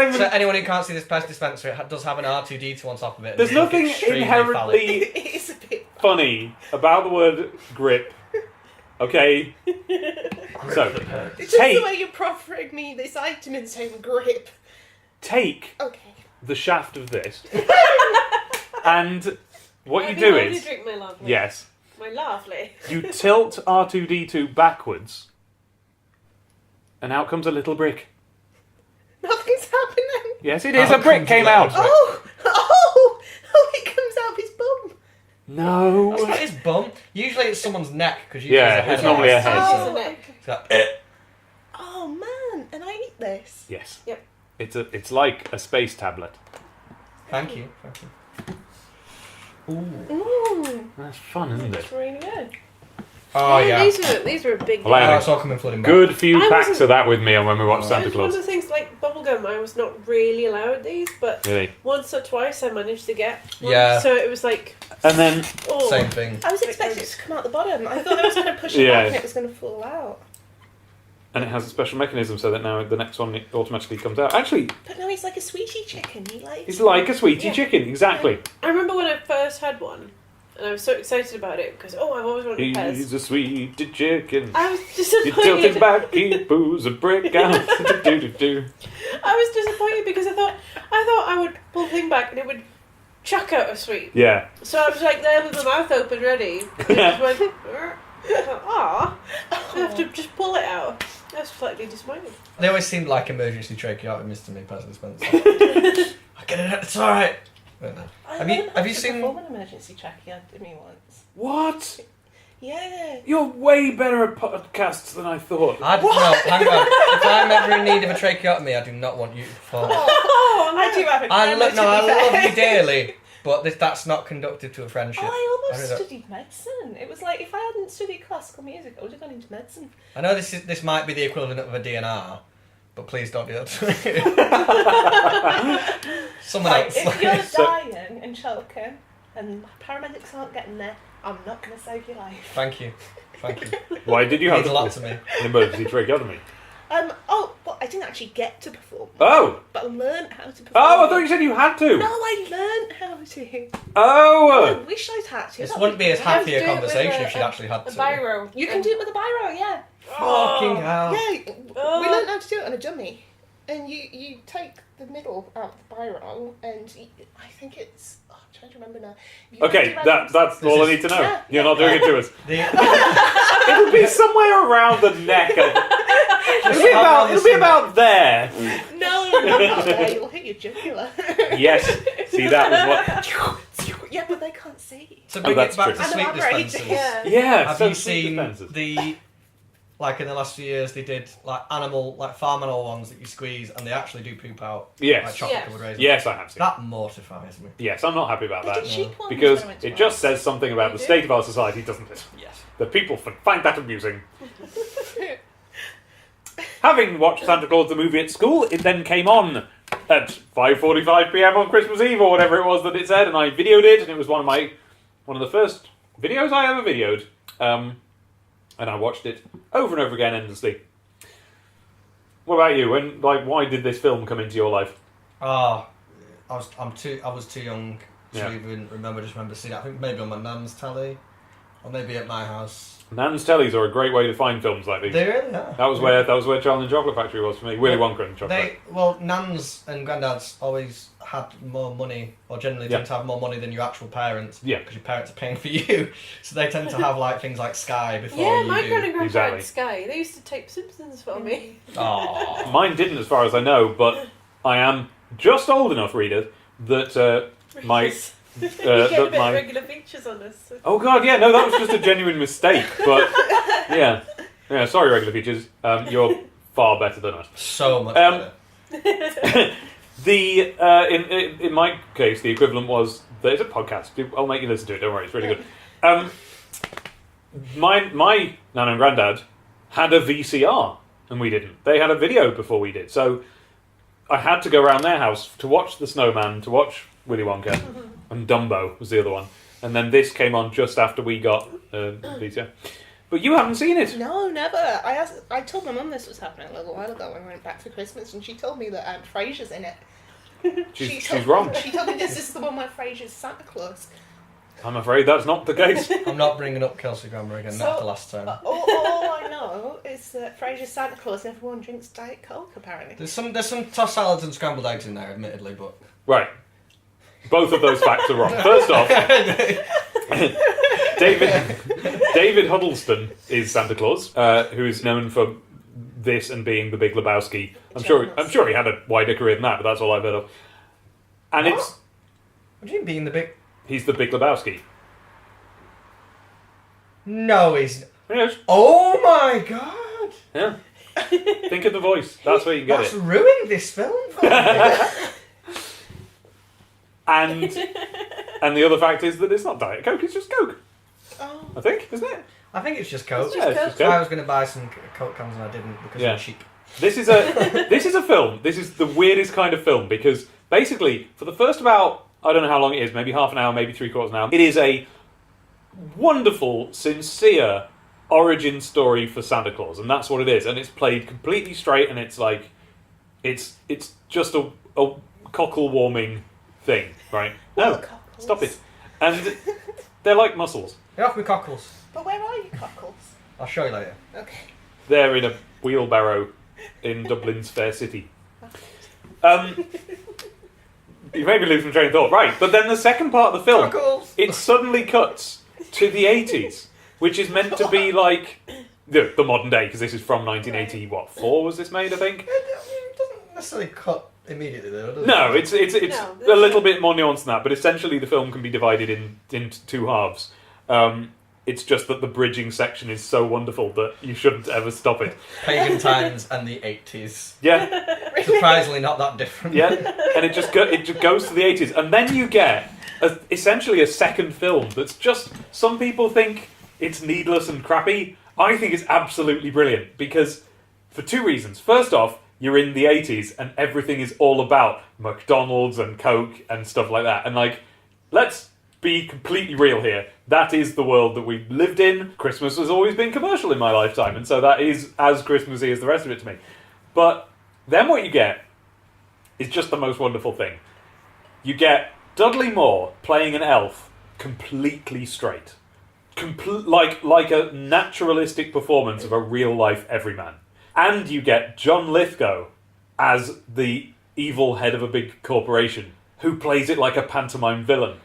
even. So anyone who can't see this Pez dispenser, it does have an R2D2 on top of it. There's It's nothing extremely inherently It is a bit. funny about the word grip. Okay. So It's just take the way you're proffering me this item and saying grip. take Okay. the shaft of this, and what you Have do already is drink my lovely. yes, My lovely. you tilt R2D2 backwards, and out comes a little brick. Nothing's happening. Yes, it is. Oh, A brick comes came out. out. Oh, it comes out of his bum. No. That's not his bum. Usually it's someone's neck. Cause Yeah, it's normally a head. Oh, the neck. It's like, Oh man, and I eat this. Yes. Yep. It's like a space tablet. Thank you. Ooh. Mmm, That's fun, isn't it? it's really good. Oh yeah. These were big. Well, Oh, it's all coming flooding back. Good few I packs wasn't- of that with me when we watched Santa It was one of Claus. the things like bubblegum. I was not really allowed these, but Really. once or twice I managed to get one. Yeah. So it was like, And then oh, Same thing. I was expecting it to come out the bottom. I thought I was going to push it Yeah. back and it was going to fall out. and it has a special mechanism so that now the next one automatically comes out. Actually, But now he's like a sweetie chicken. He likes. it's like a sweetie Yeah. chicken, exactly. I remember when I first had one, and I was so excited about it because I've always wanted a Pez. He's a sweetie chicken. I was You tilt it disappointed. back, he poos a brick out. Do-do-do. I was disappointed because I thought I would pull the thing back and it would chuck out a sweet. Yeah. So I was like there with my mouth open, ready. And it just went. I thought, I have to just pull it out. I was slightly disappointed. They always seemed like emergency tracheotomies to me, Pez dispenser. I get it. It's all right. Have you seen? Perform an emergency tracheotomy once? What? Yeah. You're way better at podcasts than I thought. No, hang on. If I'm ever in need of a tracheotomy, I do not want you to perform. Oh, I do have a I camera, love, no, to I be fair. love you dearly, but that's not conducive to a friendship. Oh, I almost I don't- studied medicine. It was like if I hadn't studied classical music, I would have gone into medicine. I know this might be the equivalent of a DNR, but please don't do that to me. Someone Like, else. if you're So- dying and choking and paramedics aren't getting there, I'm not going to save your life. Thank you. Why did you have Means a lot to me. an emergency tracheotomy? Well, I didn't actually get to perform. Oh! But I learned how to perform. Oh, I thought you said you had to! No, I learned how to. Oh! I wish I'd had to. This That'd wouldn't be as You have to happy a do it with conversation if she'd actually had a to. biro. You can do it with a biro, yeah. Fucking hell. Yeah, we learned how to do it on a dummy. And you take the middle out of the biro, and I think it's... Oh, I'm trying to remember now. You Okay, have to remember- that's all I need to know. Yeah, You're not doing it to us. The- It'll be somewhere around the neck. It'll be about there. No, not there. You'll hit your jugular. Yes. See, that was what... Yeah, but they can't see. to Oh, bring that's it back true. to sweet Elaborate, dispensers. Yeah. Yeah, Have so you sweet seen dispensers. the... Like in the last few years, they did like farm animal ones that you squeeze and they actually do poop out. Yes. Like chocolate Yes. covered raisins. Yes, I have seen. That mortifies me. Yes, I'm not happy about They that. did sheep ones Because when I went to it just ours. says something about the They do. state of our society, doesn't it? Yes. That people find that amusing. Having watched Santa Claus the movie at school, it then came on at 5:45 p.m. on Christmas Eve or whatever it was that it said, and I videoed it, and it was one of the first videos I ever videoed, and I watched it over and over again endlessly. What about you? Why did this film come into your life? I was too young to Yeah. even remember. Just remember seeing it. I think maybe on my nan's telly, or maybe at my house. Nan's tellies are a great way to find films like these. They really are. That was where Charlie and the Chocolate Factory was for me. Willy Wonka and the Chocolate Factory. Nans and granddads always had more money, or generally Yeah. tend to have more money than your actual parents. Yeah. Because your parents are paying for you, so they tend to have like things like Sky before Yeah, you my do. grand and grandpa Exactly. had Sky. They used to tape Simpsons for me. Aww. Mine didn't, as far as I know, but I am just old enough, reader, that my... You get a that bit my of regular features on us. So. oh god, yeah, no, that was just a genuine mistake. But yeah, sorry, regular features. You're far better than us. So much Um, better. In my case, the equivalent was there's a podcast. I'll make you listen to it. Don't worry, it's really good. My nan and granddad had a VCR, and we didn't. They had a video before we did, so I had to go around their house to watch The Snowman, to watch Willy Wonka, and Dumbo was the other one. And then this came on just after we got VCR. But you haven't seen it. No, never. I told my mum this was happening a little while ago when we went back for Christmas, and she told me that Frasier's in it. She's told- wrong. She told me this is the one where Frasier's Santa Claus. I'm afraid that's not the case. I'm not bringing up Kelsey Grammer again. So- That's the last time. All I know is that Frasier's Santa Claus and everyone drinks Diet Coke, apparently. There's some tossed salads and scrambled eggs in there, admittedly, but Right. Both of those facts are wrong. First off, David Huddleston is Santa Claus, who is known for this and being the Big Lebowski. I'm sure he had a wider career than that, but that's all I've heard of. And What? it's what do you mean being the big? he's the Big Lebowski. No, he's. Yes. Oh my god! Yeah. Think of the voice. That's where you can get That's it. ruined this film for me. And the other fact is that it's not Diet Coke, it's just Coke. Oh. I think, isn't it? I think it's just Coke. It's Yeah, it's just I Coke. was going to buy some Coke cans and I didn't because Yeah. they're cheap. This is a film. This is the weirdest kind of film because basically for the first about, I don't know how long it is, maybe half an hour, maybe 3/4 an hour, it is a wonderful, sincere origin story for Santa Claus, and that's what it is. And it's played completely straight, and it's like it's just a cockle warming thing, right? No, Cockles. stop it. And they're like mussels. Get off with cockles. But where are you, Cockles? I'll show you later. Okay. They're in a wheelbarrow in Dublin's Fair City. You made me lose my train of thought. Right, but then the second part of the film, Cockles! it suddenly cuts to the 80s, which is meant to be like the modern day, because this is from 1980, what, 4 was this made, I think? It doesn't necessarily cut immediately though, does No, it? it's No, a little bit more nuanced than that, but essentially the film can be divided into two halves. It's just that the bridging section is so wonderful that you shouldn't ever stop it. Pagan times and the 80s. Yeah, Surprisingly not that different. yeah, and it just goes to the 80s, and then you get essentially a second film that's just, some people think it's needless and crappy. I think it's absolutely brilliant because for two reasons. First off, you're in the 80s and everything is all about McDonald's and Coke and stuff like that, and like, let's be completely real here. That is the world that we lived in. Christmas has always been commercial in my lifetime, and so that is as Christmassy as the rest of it to me. But then what you get is just the most wonderful thing. You get Dudley Moore playing an elf completely straight. Like a naturalistic performance of a real-life everyman. And you get John Lithgow as the evil head of a big corporation who plays it like a pantomime villain.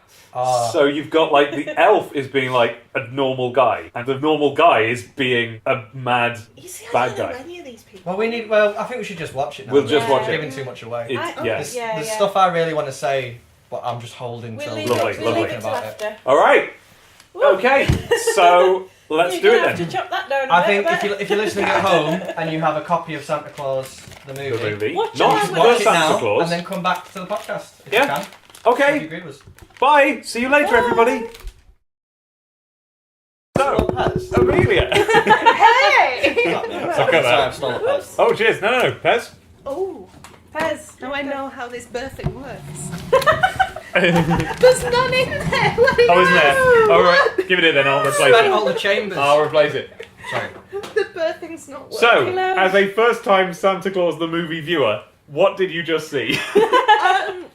So you've got, like, the elf is being, like, a normal guy, and the normal guy is being a mad You see, bad I don't know guy. any of these people. Well, I think we should just watch it now. We'll just watch it. Giving too much away. Yes. There's stuff I really want to say, but I'm just holding till We'll leave Lovely, it, we'll leave lovely. it till after. All right. Okay. So let's You're do gonna it have then. to chop that down a I bit, think if you're listening at home and you have a copy of Santa Claus the movie, The movie, Watch not it the now. watch it Santa now Claus. and then come back to the podcast if Yeah. you can. If Okay. you agree with us. Bye. See you later, everybody. So, Amelia. Hey! Sorry, I've stolen a pen. Oh, cheers. No, Pez. Oh, Pez. now I know how this birthing works. There's none in there. Oh, isn't there? All right. Give it then. I'll replace Spent all it. the chambers. I'll replace it. Sorry. The birthing's not working. So, Hello. as a first-time Santa Claus the movie viewer, what did you just see?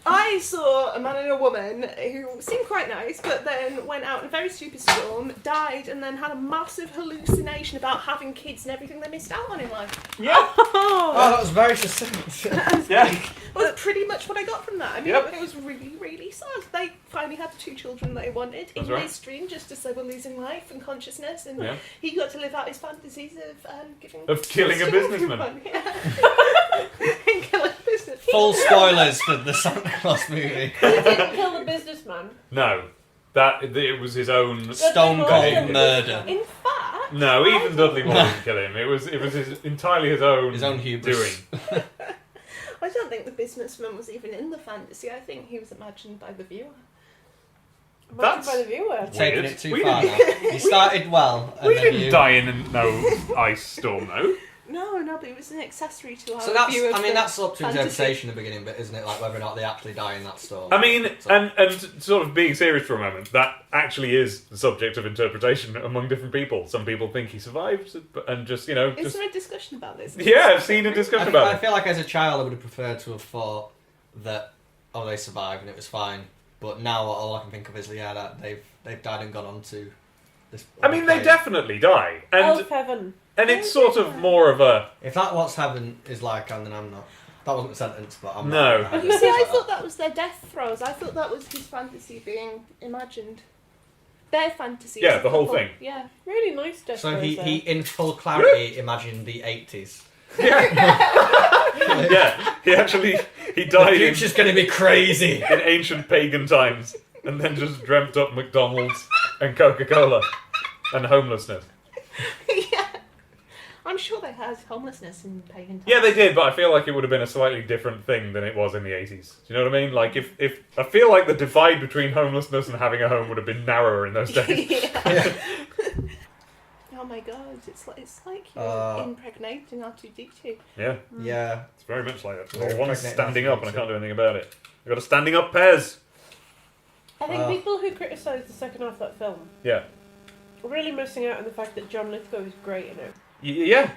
I saw a man and a woman who seemed quite nice, but then went out in a very stupid storm, died, and then had a massive hallucination about having kids and everything they missed out on in life. Yeah. Oh, that was very succinct. Yeah. That's pretty much what I got from that. I mean, Yep. it was really, really sad. They finally had the 2 children they wanted That's in right. this dream, just as they were losing life and consciousness, and Yeah. he got to live out his fantasies of giving Of killing a to businessman. everyone. Yeah. And killing a business. Full spoilers for the Santa Claus movie. He didn't kill the businessman. No. It was his own... Stone Moore cold killed the murder. In fact, No, even Dudley Moore didn't kill him. It was entirely his own hubris. doing. I don't think the businessman was even in the fantasy. I think he was imagined by the viewer. Imagined That's- by the viewer. Taking Weird. it too We far now. You started well, and We then didn't you... die in no ice storm, though. No, but it was an accessory to our So that's, view of I mean, the that's up to fantasy. interpretation in the beginning, but isn't it? Like whether or not they actually die in that storm. I mean, So- and sort of being serious for a moment, that actually is the subject of interpretation among different people. Some people think he survived, and just, you know... Is just there a discussion about this? Yeah, I've seen a discussion about I it. feel like as a child I would have preferred to have thought that, oh, they survived and it was fine. But now all I can think of is, yeah, that they've died and gone on to this... I mean, they definitely die. Elf heaven. And it's sort of more of a... If that what's heaven is like, and then I'm not. That wasn't a sentence, but I'm No. not. You see, I thought that was their death throes. I thought that was his fantasy being imagined. Their fantasy. Yeah, as a the whole couple. thing. Yeah. Really nice death So throes he, there. in full clarity, imagined the 80s. Yeah, he The died future's going to be crazy. in ancient pagan times, and then just dreamt up McDonald's and Coca-Cola and homelessness. Yeah. I'm sure they had homelessness in pagan times. Yeah, they did, but I feel like it would have been a slightly different thing than it was in the 80s. Do you know what I mean? Like, if I feel like the divide between homelessness and having a home would have been narrower in those days. Yeah. Oh my god, it's like you're Uh, impregnating R2D2. Yeah, Yeah. it's very much like that. Very Well, one's pregnant standing up and I R2D2. can't do anything about it. I've got a standing up Pez. I think people who criticise the second half of that film Yeah. are really missing out on the fact that John Lithgow is great in it. Yeah,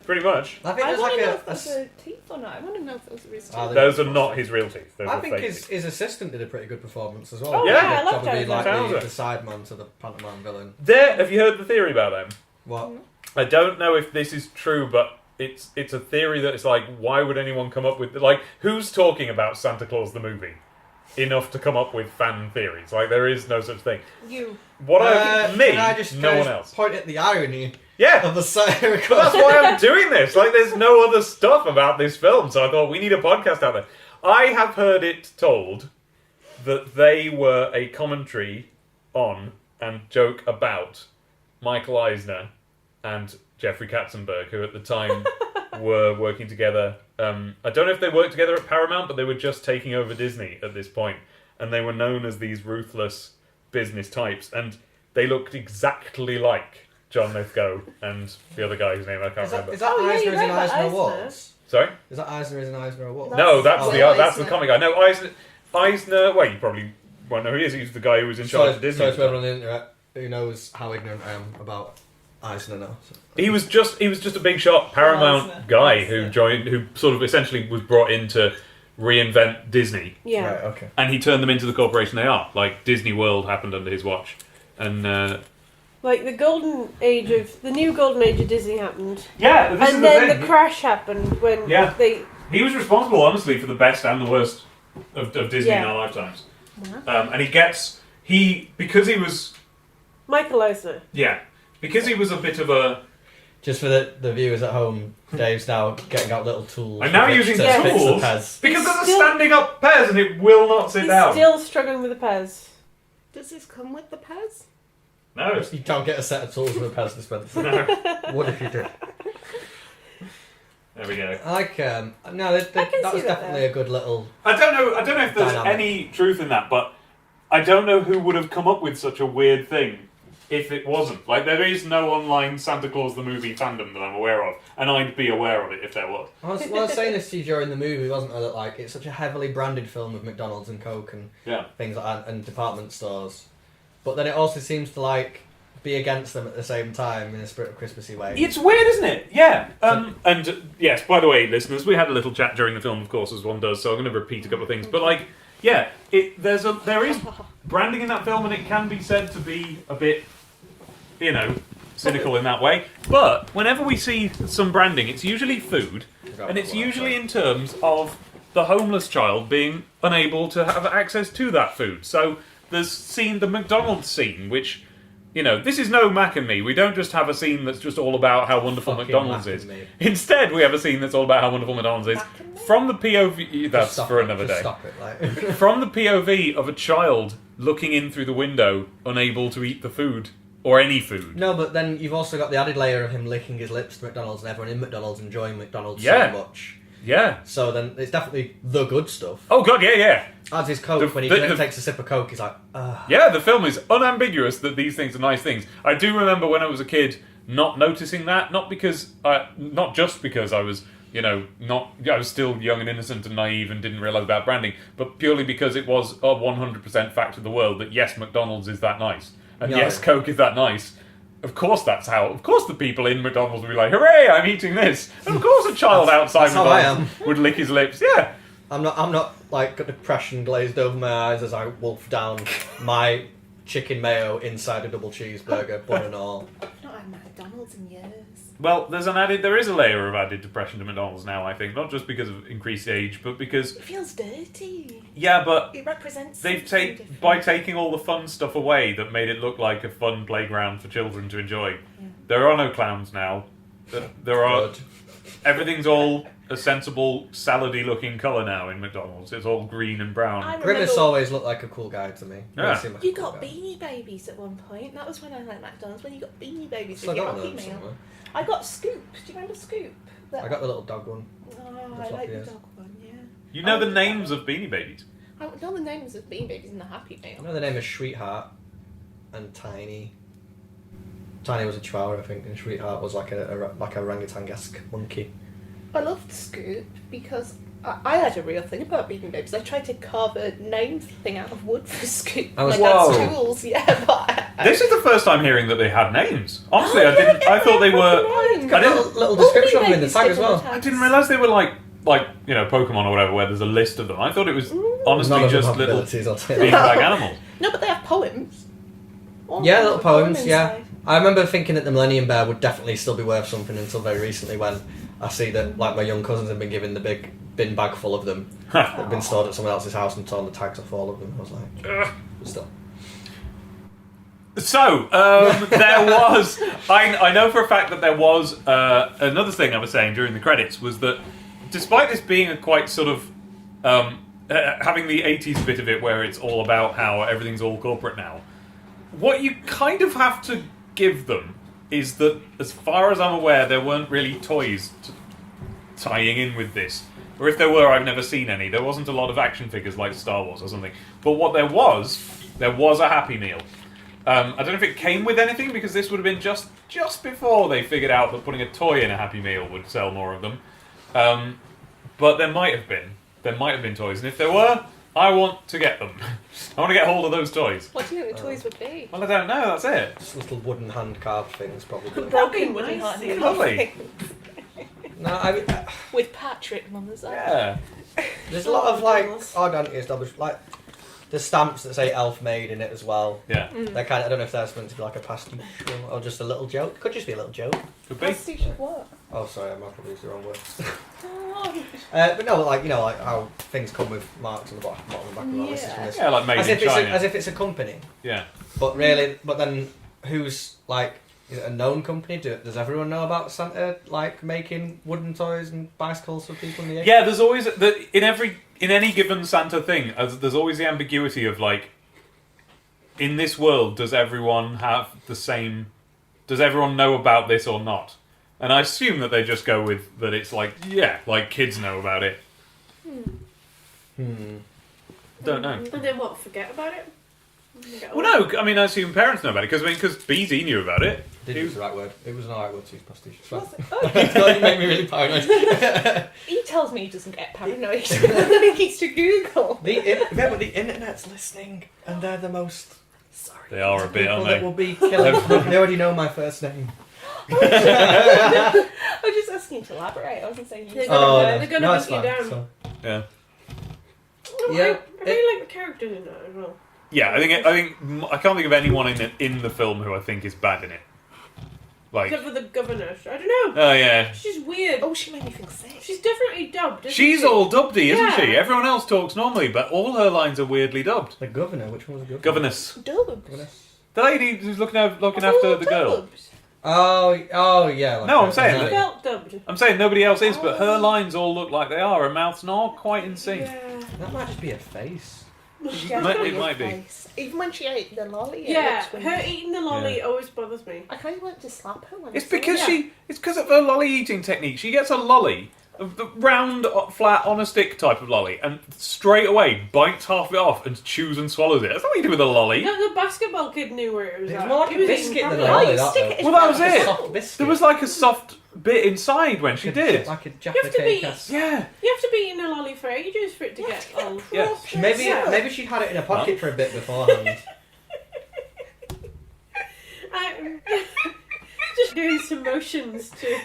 pretty much. I think I there's want like to know a... if those are teeth or not. I want to know if those are his teeth. Are they? Those are not his real teeth. Those I are think fake his, teeth. his assistant did a pretty good performance as well. Oh, yeah, I loved Probably James like Townsend. the sideman to the pantomime villain. Have you heard the theory about them? What? I don't know if this is true, but it's a theory that it's like, why would anyone come up with... Like, who's talking about Santa Claus the movie enough to come up with fan theories? Like, there is no such thing. You. What me? Can I just no one else. point at the irony Yeah, of the satirical... but that's why I'm doing this. Like, there's no other stuff about this film, so I thought we need a podcast out there. I have heard it told that they were a commentary on and joke about Michael Eisner and Jeffrey Katzenberg, who at the time were working together. I don't know if they worked together at Paramount, but they were just taking over Disney at this point, and they were known as these ruthless business types, and they looked exactly like John Lithgow and the other guy whose name I can't remember. Is that Oh, yeah, Eisner's you're in right about Eisner Eisner. Awards? Sorry? Is that Eisner is in Eisner Awards? No, that's Oh, that's the Eisner. comic guy. No, Eisner. Well, you probably won't know who he is. He's the guy who was in charge of Disney. Sorry to everyone on the internet who knows how ignorant I am about Eisner now. He was just a big shot Paramount guy who sort of essentially was brought in to reinvent Disney. Yeah. Right, okay. And he turned them into the corporation they are. Like, Disney World happened under his watch. And, like, the new golden age of Disney happened. yeah, this And then the crash happened when He was responsible, honestly, for the best and the worst of Disney in our lifetimes. Wow. And because he was... Michael Eisner. Yeah. Because he was a bit of a... Just for the viewers at home, Dave's now getting out little tools. I'm now using to fix the tools Pez. because there's a standing up Pez and it will not sit He's down. still struggling with the Pez. Does this come with the Pez? No. You can't get a set of tools with a Pez dispenser. No. What if you did? There we go. I like no, that was definitely a good little. I don't know if there's Dynamic. any truth in that, but I don't know who would have come up with such a weird thing if it wasn't. Like, there is no online Santa Claus the movie fandom that I'm aware of, and I'd be aware of it if there was. I was saying this to you during the movie, wasn't I? That like it's such a heavily branded film with McDonald's and Coke and things like that, and department stores, but then it also seems to like be against them at the same time in a spirit of Christmassy way. It's weird, isn't it? Yeah. And yes, by the way, listeners, we had a little chat during the film, of course, as one does. So I'm going to repeat a couple of things, but like, yeah, there is branding in that film, and it can be said to be a bit, cynical in that way. But whenever we see some branding, it's usually food, and it's usually in terms of the homeless child being unable to have access to that food. So there's the McDonald's scene, which. This is no Mac and Me. We don't just have a scene that's just all about how wonderful Fucking McDonald's Mac is. and Me. Instead, we have a scene that's all about how wonderful McDonald's is. From the POV... That's Stop for it, another just day. Stop it, like. From the POV of a child looking in through the window, unable to eat the food. Or any food. No, but then you've also got the added layer of him licking his lips to McDonald's and everyone in McDonald's enjoying McDonald's so much. Yeah. So then it's definitely the good stuff. Oh, God, yeah. As is Coke, when he takes a sip of Coke, he's like, ugh. Yeah, the film is unambiguous that these things are nice things. I do remember when I was a kid not noticing that, not just because I was, I was still young and innocent and naive and didn't realise about branding, but purely because it was a 100% fact of the world that yes, McDonald's is that nice. And yes, Coke is that nice. Of course Of course the people in McDonald's would be like, hooray, I'm eating this. And of course a child outside McDonald's would lick his lips. Yeah. I'm not like got depression glazed over my eyes as I wolf down my chicken mayo inside a double cheeseburger, bun and all. I've not had McDonald's in years. Well, there is a layer of added depression to McDonald's now, I think. Not just because of increased age, but because... It feels dirty. Yeah, but... It represents by taking all the fun stuff away that made it look like a fun playground for children to enjoy. Yeah. There are no clowns now. There are... Good. Everything's all a sensible, salady looking colour now in McDonald's. It's all green and brown. Grimace always looked like a cool guy to me. Yeah. You got Beanie Babies at one point. That was when I liked McDonald's, when you got Beanie Babies with your Happy Meal. I got Scoop. Do you remember Scoop? I got the little dog one. Oh, I like the dog one, yeah. You know the names of Beanie Babies? I know the names of Beanie Babies in the Happy Meal. I know the name is Sweetheart and Tiny. Tiny was a chihuahua, I think, and Sweetheart was like a orangutan-esque monkey. I loved Scoop because I had a real thing about Beanie Babies. I tried to carve a name thing out of wood for Scoop. I was that's tools, yeah. But this is the first time hearing that they had names. Honestly, I didn't. I thought they were. Got a little description of them in the tag as well. I didn't realise they were like Pokemon or whatever, where there's a list of them. I thought it was honestly just little beanbag animals. No, but they have poems. Yeah, little poems. Yeah, I remember thinking that the Millennium Bear would definitely still be worth something until very recently when I see that like my young cousins have been given the big bin bag full of them that have been stored at someone else's house and torn the tags off all of them. I was like, but still. So, there was... I know for a fact that there was... another thing I was saying during the credits was that despite this being a quite sort of... having the 80s bit of it where it's all about how everything's all corporate now, what you kind of have to give them is that, as far as I'm aware, there weren't really toys tying in with this. Or if there were, I've never seen any. There wasn't a lot of action figures like Star Wars or something. But what there was a Happy Meal. I don't know if it came with anything, because this would have been just before they figured out that putting a toy in a Happy Meal would sell more of them. But there might have been. There might have been toys. And if there were, I want to get them. I want to get hold of those toys. What do you think the toys would be? Well, I don't know. That's it. Just little wooden hand carved things, probably. Broken That'd be wooden nice. hand Lovely. No, I mean, with Patrick on the side. Yeah. there's a lot of like Nice. odd anti-establishment, like the stamps that say elf made in it as well. Yeah. They're kind of, I don't know if that's meant to be like a pastiche or just a little joke. Could just be a little joke. Could be. Pastiche of what? Oh, sorry, I might probably used the wrong word. Oh, But no, like, you know, like how things come with marks on the bottom and back of the this is from this. Yeah, like made As in if, it's China. as if it's a company. Yeah. But really, but then who's like, is it a known company? Does everyone know about Santa like making wooden toys and bicycles for people in the 80s? Yeah, there's always in any given Santa thing, there's always the ambiguity of like, in this world, does everyone have the same? Does everyone know about this or not? And I assume that they just go with that. It's like, yeah, like kids know about it. Don't know. And then what? Forget about it? Forget Well, about no, I mean, I assume parents know about it because BZ knew about it. Didn't use the right word. It was an alright word to use pastiche. It's fine. what's it? Oh, You make me really paranoid. he tells me he doesn't get paranoid. He needs to Google. Remember, the internet's listening, and they're the most. Sorry. They are a bit, People aren't that they? will be killing. They already know my first name. I was just asking you to elaborate. I wasn't saying you. They're said gonna- it. they're gonna no, hunt it's you fine. down. So. Yeah. Oh, Yeah, I really like the characters in that as well. Yeah, I can't think of anyone in the film who I think is bad in it. Like, Except for the governess. I don't know. oh yeah, She's weird. Oh, she made me feel sick. She's definitely dubbed, isn't she's she? all dubbedy, isn't she? Yeah. Everyone else talks normally, but all her lines are weirdly dubbed. The governor. Which one was the governor? Governess, Dubbed. the lady who's looking after That's all the girl. dubbed. Oh yeah. Like No, I'm saying She that- felt dubbed. I'm saying nobody else is, but her lines all look like they are. Her mouth's not quite in sync. Yeah. that might just be a face. She It has a might weird be. face. Even when she ate the lolly. it Yeah, looks her weird. eating the lolly always bothers me. I kind of want to slap her when It's I see because her. it's because of her lolly eating technique. She gets a lolly, the round, flat, on a stick type of lolly, and straight away bites half of it off and chews and swallows it. That's nothing to do with a lolly. No, the basketball kid knew where it was It's at. more like He a was biscuit eating than a properly. lolly, you that stick though. it in Well, that was your it. mouth. Soft biscuit. There was like a soft bit inside when she Like did. Like a You Jaffa have to cake. be- Yeah. You have to be eating a lolly for ages for it to get old. Yeah. Maybe she'd had it in her pocket for a bit beforehand. I'm just doing some motions to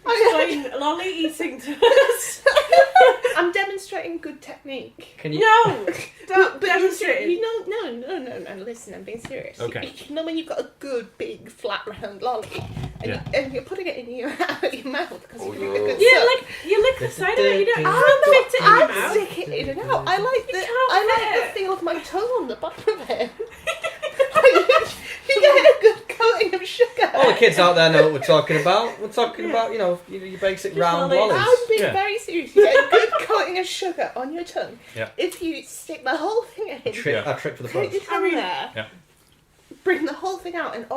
explain lolly eating to us. I'm demonstrating good technique. Can you? No! Don't But demonstrate. you know, no. Listen, I'm being serious. Okay. You know when you've got a good big flat round lolly, and, Yeah. and you're putting it in your mouth because you're doing a good Yeah, suck. like you lick the side of it, you don't I fit it in your mouth. stick it in and out. I like the can't fit. feel of my tongue on the bottom of it. You get a good coating of sugar. All the kids out there know what we're talking about. We're talking about, you know, your basic Just round lollies. lollies. I'm being Yeah. very serious. You get a good coating of sugar on your tongue. Yeah. If you stick the whole thing in, A trick for the put your pros. tongue there, Yeah. bring the whole thing out, and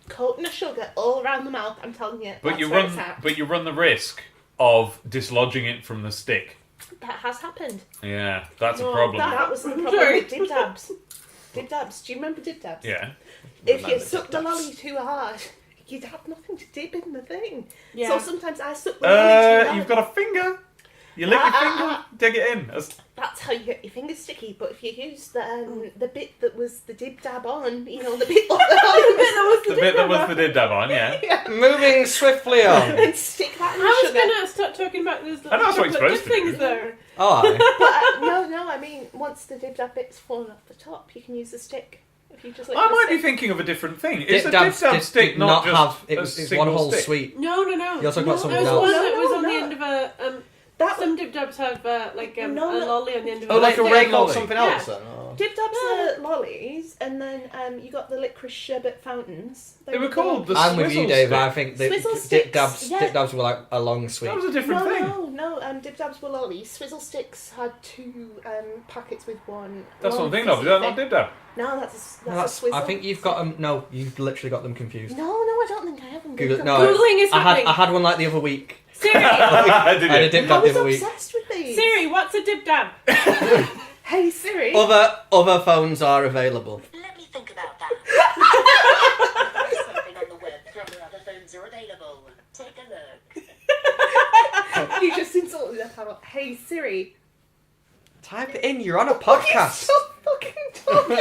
coating of sugar all around the mouth. I'm telling you, But that's you where it's run, at. but you run the risk of dislodging it from the stick. That has happened. Yeah, that's a No, problem. That was the problem Sorry. with dib dabs. Dib dabs. Do you remember dib dabs? Yeah. If you Remember suck dib the dabs. lolly too hard, you'd have nothing to dip in the thing. Yeah. So sometimes I suck the lolly too hard. You've got a finger. You lick your finger, dig it in. That's how you get your fingers sticky. But if you use the bit that was the dib dab on, you know, the bit of the lolly, The bit that was the dib dab on, yeah. Moving swiftly on. and stick that in I the was sugar. gonna start talking about those I know that's what you're chocolate supposed dip to do. things there. Oh, aye. But no, I mean, once the dib dab bit's fallen off the top, you can use the stick. If you just lick I the might be stick. thinking of a different thing. Is Dip the dabs dib dab stick did not just have it a was it's single one whole stick? sweet. No. You're talking about something There's else. one that No, was on the no. end of a. That Some dip dabs have like a No. lolly on the end of Oh, like a stick. regular lolly. something Yeah. else then? Oh. dib dabs are lollies, and then you got the licorice sherbet fountains. They were called the I'm with you, swizzle Dave. stick. I think the Swizzle dip dabs, sticks, yeah. dip dabs were like a long sweet. That was a different thing. No, dib dabs were lollies. Swizzle sticks had 2 packets with one. That's what I'm long thinking of. Is that fizzy not thing. dib dab? No, that's No, a swizzle. I think you've got them. No, you've literally got them confused. No, I don't think I have them. Google it. Good No, God. Googling is I happening. had one like the other week. Siri, Did I had a you? dip I dab the was other week. obsessed with these. Siri, what's a dip dab? Hey Siri. Other phones are available. Let me think about that. Something on the web from other phones are available. Take a look. You just insulted us. Hey Siri. Type it in. You're on a podcast. Stop fucking talking.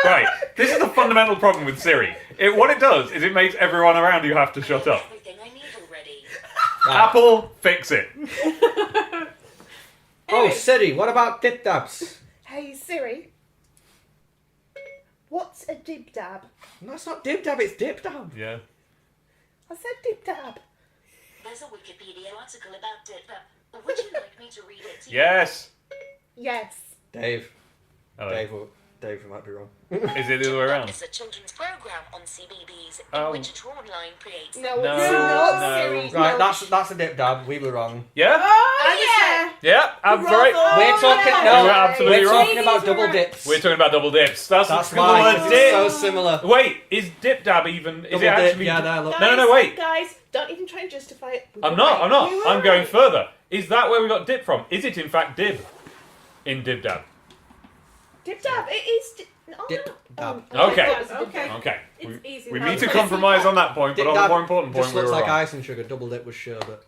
Right, this is the fundamental problem with Siri. What it does is it makes everyone around you have to shut up. Everything I need already. Apple, fix it. Oh, Siri, what about dip dabs? Hey Siri, what's a dib dab? No, it's not dib dab, it's dip dab. Yeah. I said dib dab. There's a Wikipedia article about it. Would you like me to read it to you? Yes. Yes. Dave. Hello. Dave might be wrong. Is it the other way around? It's a children's program on CBeebies Oh. in which a trauma line creates. No, No, it's not no. Siri. Right, no. that's a dip dab. We were wrong. Yeah? Oh Yeah, I'm right. We're talking You were absolutely we're wrong. talking about double dips. We're talking about double dips. That's That's the why word it's dip. so similar. Wait, is dip dab even? Is Double it actually? dip, yeah, there, look. Guys, No, wait. Guys, don't even try and justify it. We I'm were not. right. I'm not. We were I'm going right. further. Is that where we got dip from? Is it in fact dib? In dib dab. Dib dab. It is. Oh, Dip no. dab. Okay. Okay. Okay. It's easy. We now. need to compromise on that point, but Dip on the dab more important point, just we looks were like wrong. icing sugar. Double dip was sherbet.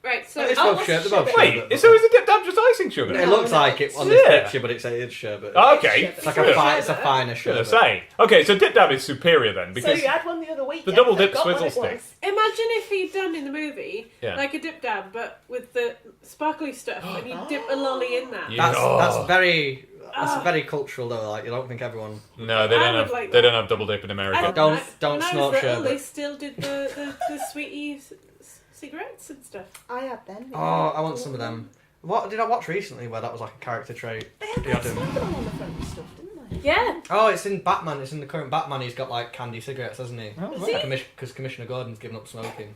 Right, so It's I'll- both sherbet. They're both Wait, sherbet. so is a dip dab just icing sugar? It looks like it on this Yeah. picture, but it's sherbet. Okay. It's like a it's a finer Should I sherbet. say? Okay, so dip dab is superior then So because you had one the other week. the yeah, double I dip forgot what swizzle it stick. was. Imagine if he'd done in the movie Yeah. like a dip dab, but with the sparkly stuff, and you dip a lolly in that. Yeah. That's very cultural though. Like you don't think everyone. no, they I don't would have like they that. don't have double dip in I America. Don't- when don't I snort was little, sherbet. they still did the sweetie cigarettes and stuff. I had them. Oh, I want some of them. What did I watch recently where that was like a character trait? They had Yeah, I that didn't. smoking on the front and stuff, didn't they? Yeah. Oh, it's in Batman. It's in the current Batman. He's got like candy cigarettes, hasn't he? Oh, right. Because Commissioner Gordon's given up smoking.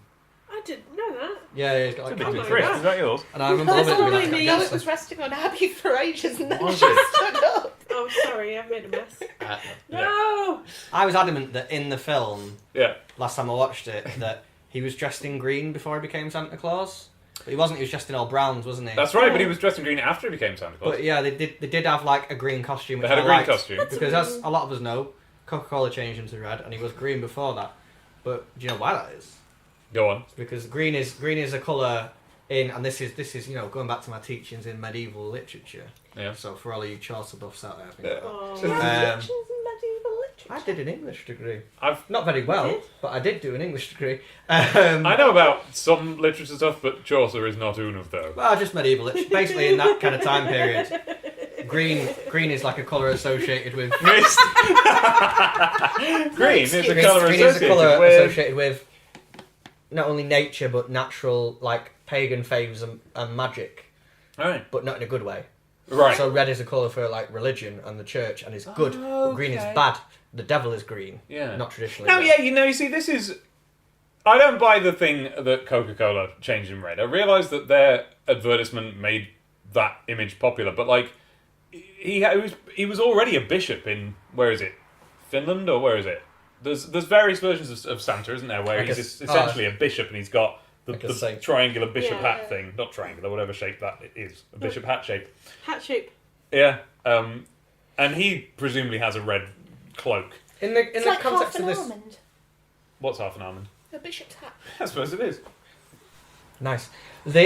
I didn't know that. Yeah, he's got like It's a candy bit my crisp. God. Is that yours? And I remember That's loving it. all I Like, need. I It guess- was resting on Abby for ages and then Was she it? stood up. Oh, sorry, I've made a mess. Yeah. No. I was adamant that in the film, Yeah. last time I watched it, that he was dressed in green before he became Santa Claus. But he wasn't. He was dressed in all browns, wasn't he? That's right, but he was dressed in green after he became Santa Claus. But yeah, they did have like a green costume. They Which had a I green liked, costume. because as a lot of us know, Coca-Cola changed him to red, and he was green before that. But do you know why that is? Go on. It's because green is a colour in, and this is going back to my teachings in medieval literature. Yeah. So for all of you Chaucer buffs out there, I think Yeah. Oh. Reflections in medieval literature. I did an English degree. I've Not very well, did? but I did do an English degree. I know about some literature stuff, but Chaucer is not one of them. Well, just medieval literature. Basically, in that kind of time period, green is like a colour associated with. Mist. Green is a colour Green is a colour associated with. associated with not only nature but natural, like pagan faiths and magic, Right. but not in a good way. Right. So red is a colour for like religion and the church, and it's good. But green is Okay. bad. The devil is green. Yeah. Not traditionally. No, red. yeah, you see, this is. I don't buy the thing that Coca-Cola changed in red. I realise that their advertisement made that image popular, but like, he was already a bishop in, where is it? Finland, or where is it? There's various versions of Santa, isn't there, where Like he's essentially a bishop and he's got Like a the saint. triangular bishop Yeah. hat thing. Not triangular, whatever shape that is. A bishop hat shape. Hat shape. Yeah. And he presumably has a red cloak. In the It's like context half an of this, almond. What's half an almond? A bishop's hat. I suppose it is. nice. But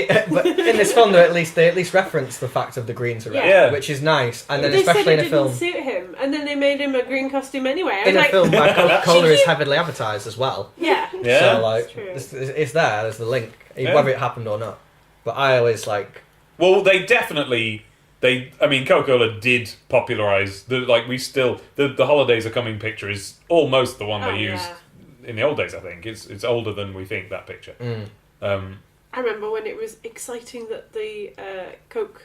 in this film, they at least reference the fact of the green to red, Yeah. which is nice. And then They said especially it in a film, didn't suit him, and then they made him a green costume anyway. I was in a like, film where Coca-Cola is heavily advertised as well. yeah. Yeah. So like, It's true. it's there. There's the link, Yeah. whether it happened or not. But I always like. Well, they definitely. Coca-Cola did popularise the the holidays are coming picture is almost the one Oh, they used yeah. in the old days. I think it's older than we think, that picture. I remember when it was exciting that the Coke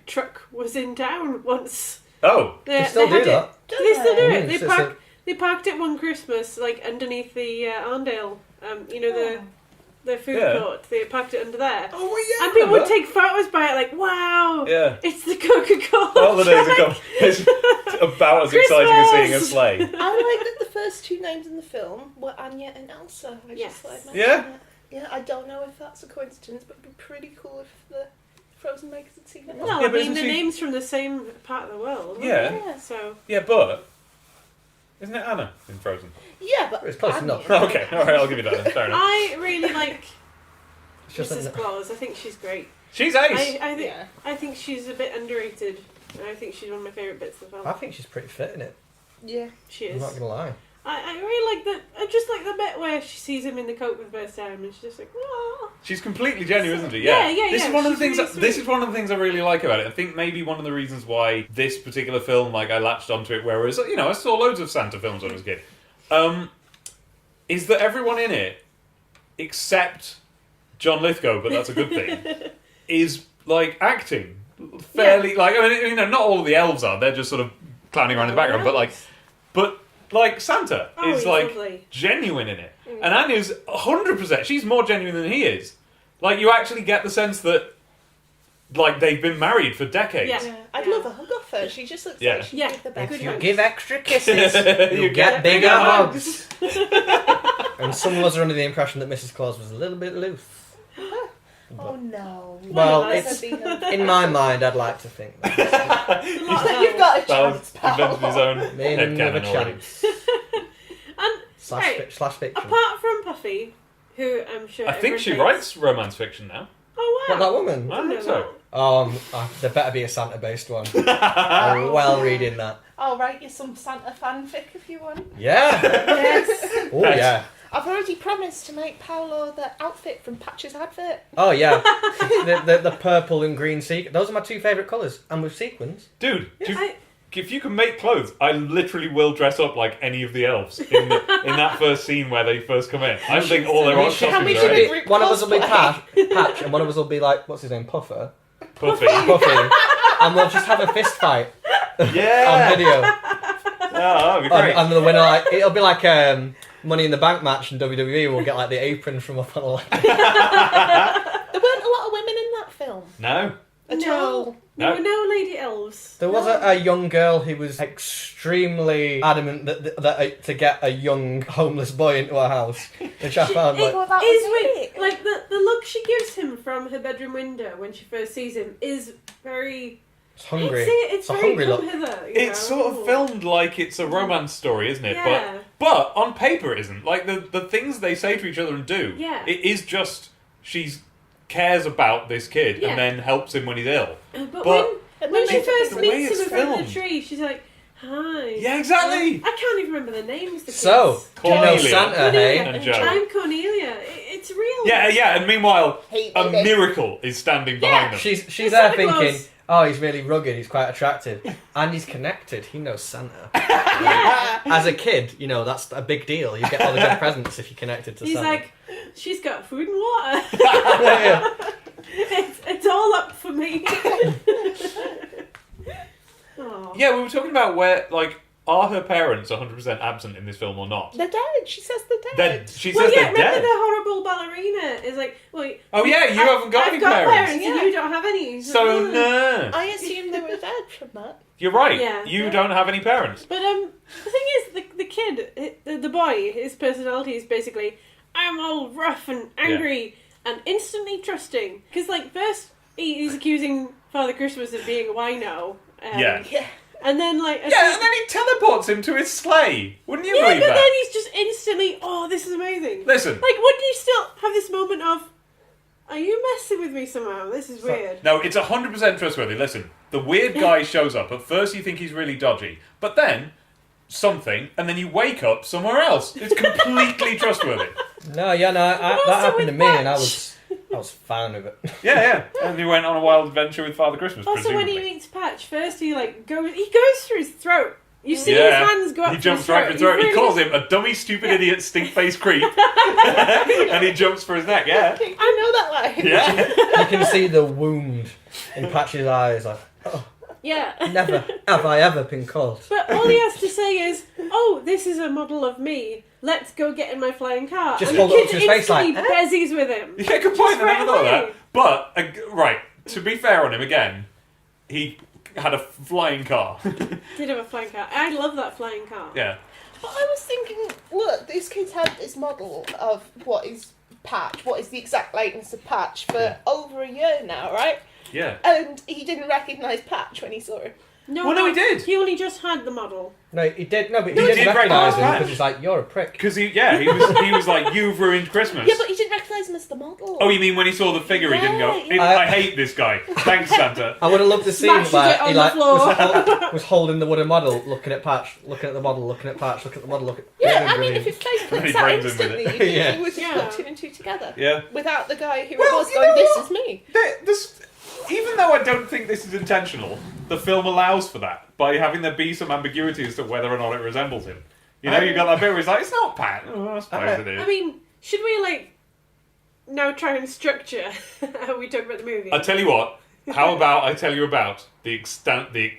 truck was in town once. Oh, They still had do that. It. They still do Mm, it. They so- they parked it one Christmas underneath the Arndale, the food Yeah. court. They parked it under there. Oh yeah. And people would take photos by it, like, wow, yeah. it's the Coca-Cola Holidays are truck. coming. It's about as exciting as seeing a Christmas! sleigh. I like that the first two names in the film were Anya and Elsa. I Yes. just thought I'd mention Yeah? that. Yeah, I don't know if that's a coincidence, but it'd be pretty cool if the Frozen makers had seen it. Well, Yeah, I but mean, isn't the she- name's from the same part of the world. wasn't Yeah. it? Yeah. So, Yeah, but isn't it Anna in Frozen? Yeah, but It's close Anya. enough. Okay, all right, I'll give you that then. Fair enough. I really like It's just Mrs. that- Claus. I think she's great. She's ace. I think she's a bit underrated. I think she's one of my favourite bits of the film. I think she's pretty fit in it. Yeah. She I'm is. not gonna lie. I really like the. I just like the bit where she sees him in the coat for the first time, and she's just like, "Whoa." She's completely genuine, isn't she? Yeah. This is one of the she's things. really This sweet. is one of the things I really like about it. I think maybe one of the reasons why this particular film, like, I latched onto it, whereas I saw loads of Santa films when I was a kid, is that everyone in it, except John Lithgow, but that's a good thing, is like acting fairly. Like, I mean, not all of the elves are. They're just sort of clowning around in the background, but like Santa is he's like lovely. genuine in it, and Anya's 100%. She's more genuine than he is. Like, you actually get the sense that, like, they've been married for decades. Yeah. I'd love a hug off her. She just looks like she'd give the best. If you hugs. give extra kisses, you get bigger bigger hugs. And some of us are under the impression that Mrs. Claus was a little bit loose. Oh no. Well, Well, it's that's- in my mind. I'd like to think that You've got a chance, Charles invented his pal. own me and him have a headcanon already. chance. And Slash fiction. apart from Puffy, who I'm sure I think she everyone writes romance fiction now. hates- Oh wow. What, that woman? I think so. There better be a Santa-based one. I'm well reading that. I'll write you some Santa fanfic if you want. Yeah. Yes. Oh yeah. I've already promised to make Paolo the outfit from Patch's advert. Oh yeah. the purple and green sequins. Those are my two favourite colours, and with sequins. Dude, if you can make clothes, I literally will dress up like any of the elves in that first scene where they first come in. I think all their Can we costumes do are it? ready. One of us will be Cosplay. Patch, and one of us will be like, what's his name, Puffer. Puffy. Puffy. And we'll just have a fist fight Yeah. on video. Oh, that'd be great. And the winner, like, it'll be like Money in the Bank match in WWE. We'll get like the apron from up on the left. There weren't a lot of women in that film No. at No. all. There No. were no lady elves. There was a young girl who was extremely adamant that to get a young homeless boy into her house, which I found like. Well, that Is was weird. it. Like the look she gives him from her bedroom window when she first sees him is very. It's hungry. It's a very hungry come look. hither. It's sort of filmed like it's a romance story, isn't it? Yeah. But on paper it isn't. Like, the things they say to each other and do, Yeah. it is just she's cares about this kid Yeah. and then helps him when he's ill. But But when she it's first the way meets it's him in front of filmed. the tree, she's like, "Hi." Yeah, exactly. I can't even remember the names. The So, kids. do you know Cornelia. Santa, Cornelia. hey? And Joe. I'm Cornelia. It's real. Yeah, and meanwhile, Hey, a baby. miracle is standing behind them. She's It's there Santa thinking, Claus. oh, he's really rugged, he's quite attractive, and he's connected. He knows Santa. Yeah. As a kid, that's a big deal. You get all the good presents if you're connected to He's Santa. like, she's got food and water. Yeah. It's all up for me. Aw. Yeah, we were talking about where, like, are her parents 100% absent in this film or not? They're dead. She says they're dead. She Well, says yeah, they're remember dead. the horrible ballerina is like, well, Oh, yeah, you haven't got I've any got parents. and Yeah. you don't have any. So, "Mm." no. I assume they were dead from that. You're right. Yeah. You don't have any parents. But the thing is, the kid, the boy, his personality is basically, I'm all rough and angry and instantly trusting. Because, like, first he's accusing Father Christmas of being a wino. Yeah. Yeah. And then, like... Yeah, and then he teleports him to his sleigh. Wouldn't you Yeah, believe but that? then he's just instantly, oh, this is amazing. Listen. Like, wouldn't you still have this moment of, are you messing with me somehow? This is weird. No, it's 100% trustworthy. Listen, the weird guy shows up. At first you think he's really dodgy. But then, something, and then you wake up somewhere else. It's completely trustworthy. That also happened to with me, and I Patch. was fine with it. Yeah. And he went on a wild adventure with Father Christmas, Also, when presumably. he meets Patch, first he goes through his throat. You see his Yeah. hands go up He to jumps his right for his throat. He really- calls him a dummy, stupid idiot, stink-faced creep. And he jumps for his neck, yeah. I know that line. Yeah. You can see the wound in Patch's eyes, like, oh, Yeah. never have I ever been called. But all he has to say is, oh, this is a model of me. Let's go get in my flying car. Just and hold the it kid up to his face like, instantly bezies with him. Yeah, good point. I right never thought of away. that. But, right, to be fair on him, again, he had a flying car. Did have a flying car. I love that flying car. Yeah. But I was thinking, look, this kid's had this model of what is Patch, what is the exact likeness of Patch for over a year now, right? Yeah. And he didn't recognise Patch when he saw him. Well, no, he did. He only just had the model. No, he did. No, but No, he he didn't did recognise recognise him Patch. because he's like, you're a prick. Because he was like, you've ruined Christmas. Yeah, but he didn't recognise Christmas the model. Oh, you mean when he saw the figure, he didn't go, Yeah, I hate this guy. Thanks, Santa. I would have loved the scene Smashes where it on he the like floor. was holding the wooden model, looking at Patch, looking at the model, looking at Patch, looking at the model, looking. Yeah, I mean, if his face He clicks out brains him with instantly, it. you think Yeah. he was just Yeah. put 2 and 2 together. Yeah. Without the guy who Well, was you going, know this what? is me. Even though I don't think this is intentional, the film allows for that by having there be some ambiguity as to whether or not it resembles him. You know, you got that bit where he's like, it's not Pat. Oh, I suppose it is. I mean, should we now try and structure how we talk about the movie? I tell you what. How about I tell you about the extent the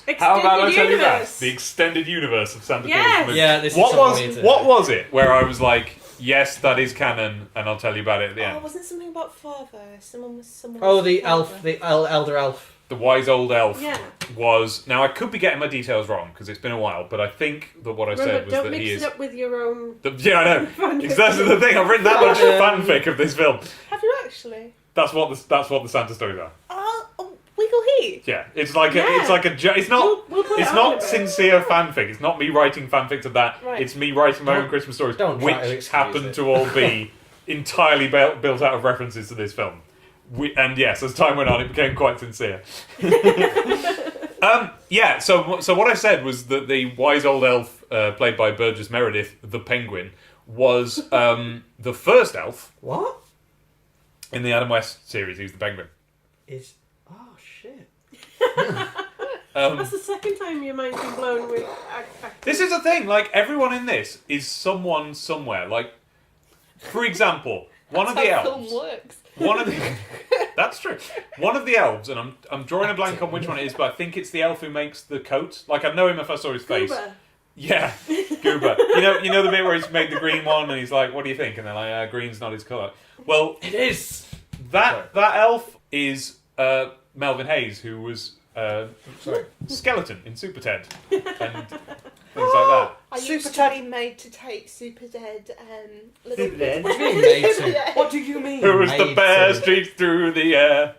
Extended How about I tell you that universe. the extended universe of Santa Yes. Claus movie. Yeah, this is What something we need was to- what was it where I was like, yes, that is canon, and I'll tell you about it at the Oh, end. wasn't it something about father? Someone was. Oh, the elf, the elder elf. The wise old elf Yeah. was. Now I could be getting my details wrong because it's been a while, but I think that what I Remember, said was don't that mix he is. it up with your own. Yeah, I know. Fanfic. Exactly the thing. I've written that much fanfic of this film. Have you actually? That's what the Santa stories are. Oh, Wiggle Heat. Yeah, it's like Yeah. it's like a it's not We'll put it's it on not a bit. sincere fanfic. It's not me writing fanfics of that. Right. It's me writing my own Don't- Christmas stories, don't try which to excuse happen it. to all be entirely built out of references to this film. And yes, as time went on, it became quite sincere. Yeah. So what I said was that the wise old elf, played by Burgess Meredith, the Penguin, was the first elf What in the Adam West series. He was the Penguin. is? Oh shit! That's the second time your mind's been blown with. This is the thing, like, everyone in this is someone somewhere. Like, for example, one of the That's how elves. film works. One of the. That's true. One of the elves, and I'm drawing a blank on which one it is, but I think it's the elf who makes the coat. Like, I'd know him if I saw his face. Goober. Yeah, Goober. You know the bit where he's made the green one, and he's like, "What do you think?" And they're like, "Green's not his colour." Well, It is. that elf is Melvin Hayes, who was Sorry. Skeleton in Super Ted, and things like that. I Super used to Ted. be made to take Super Dead little Super Dead? What do you mean made to? Yeah. What do you mean? Who was the made bear to? streaks through the air?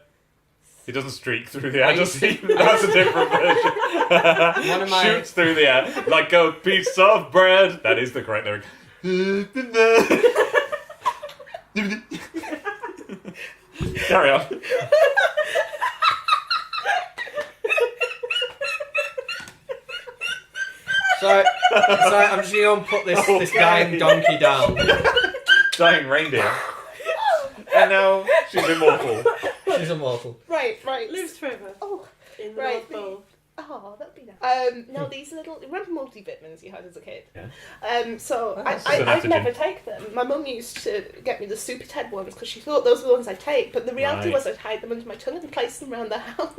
He doesn't streak through the air, does he? That's a different version. One of my- Shoots through the air like a piece of bread. That is the correct lyric. Carry on. Sorry, I'm just going to put this Okay. dying donkey down. Dying reindeer. And now she's immortal. She's immortal. Right. Lives forever. Oh, In the right. North Pole. Oh, that'd be nice. Now these little, remember multivitamins you had as a kid? Yeah. So That's an I'd antigen. never take them. My mum used to get me the Super Ted ones because she thought those were the ones I'd take. But the reality Right. was I'd hide them under my tongue and place them around the house.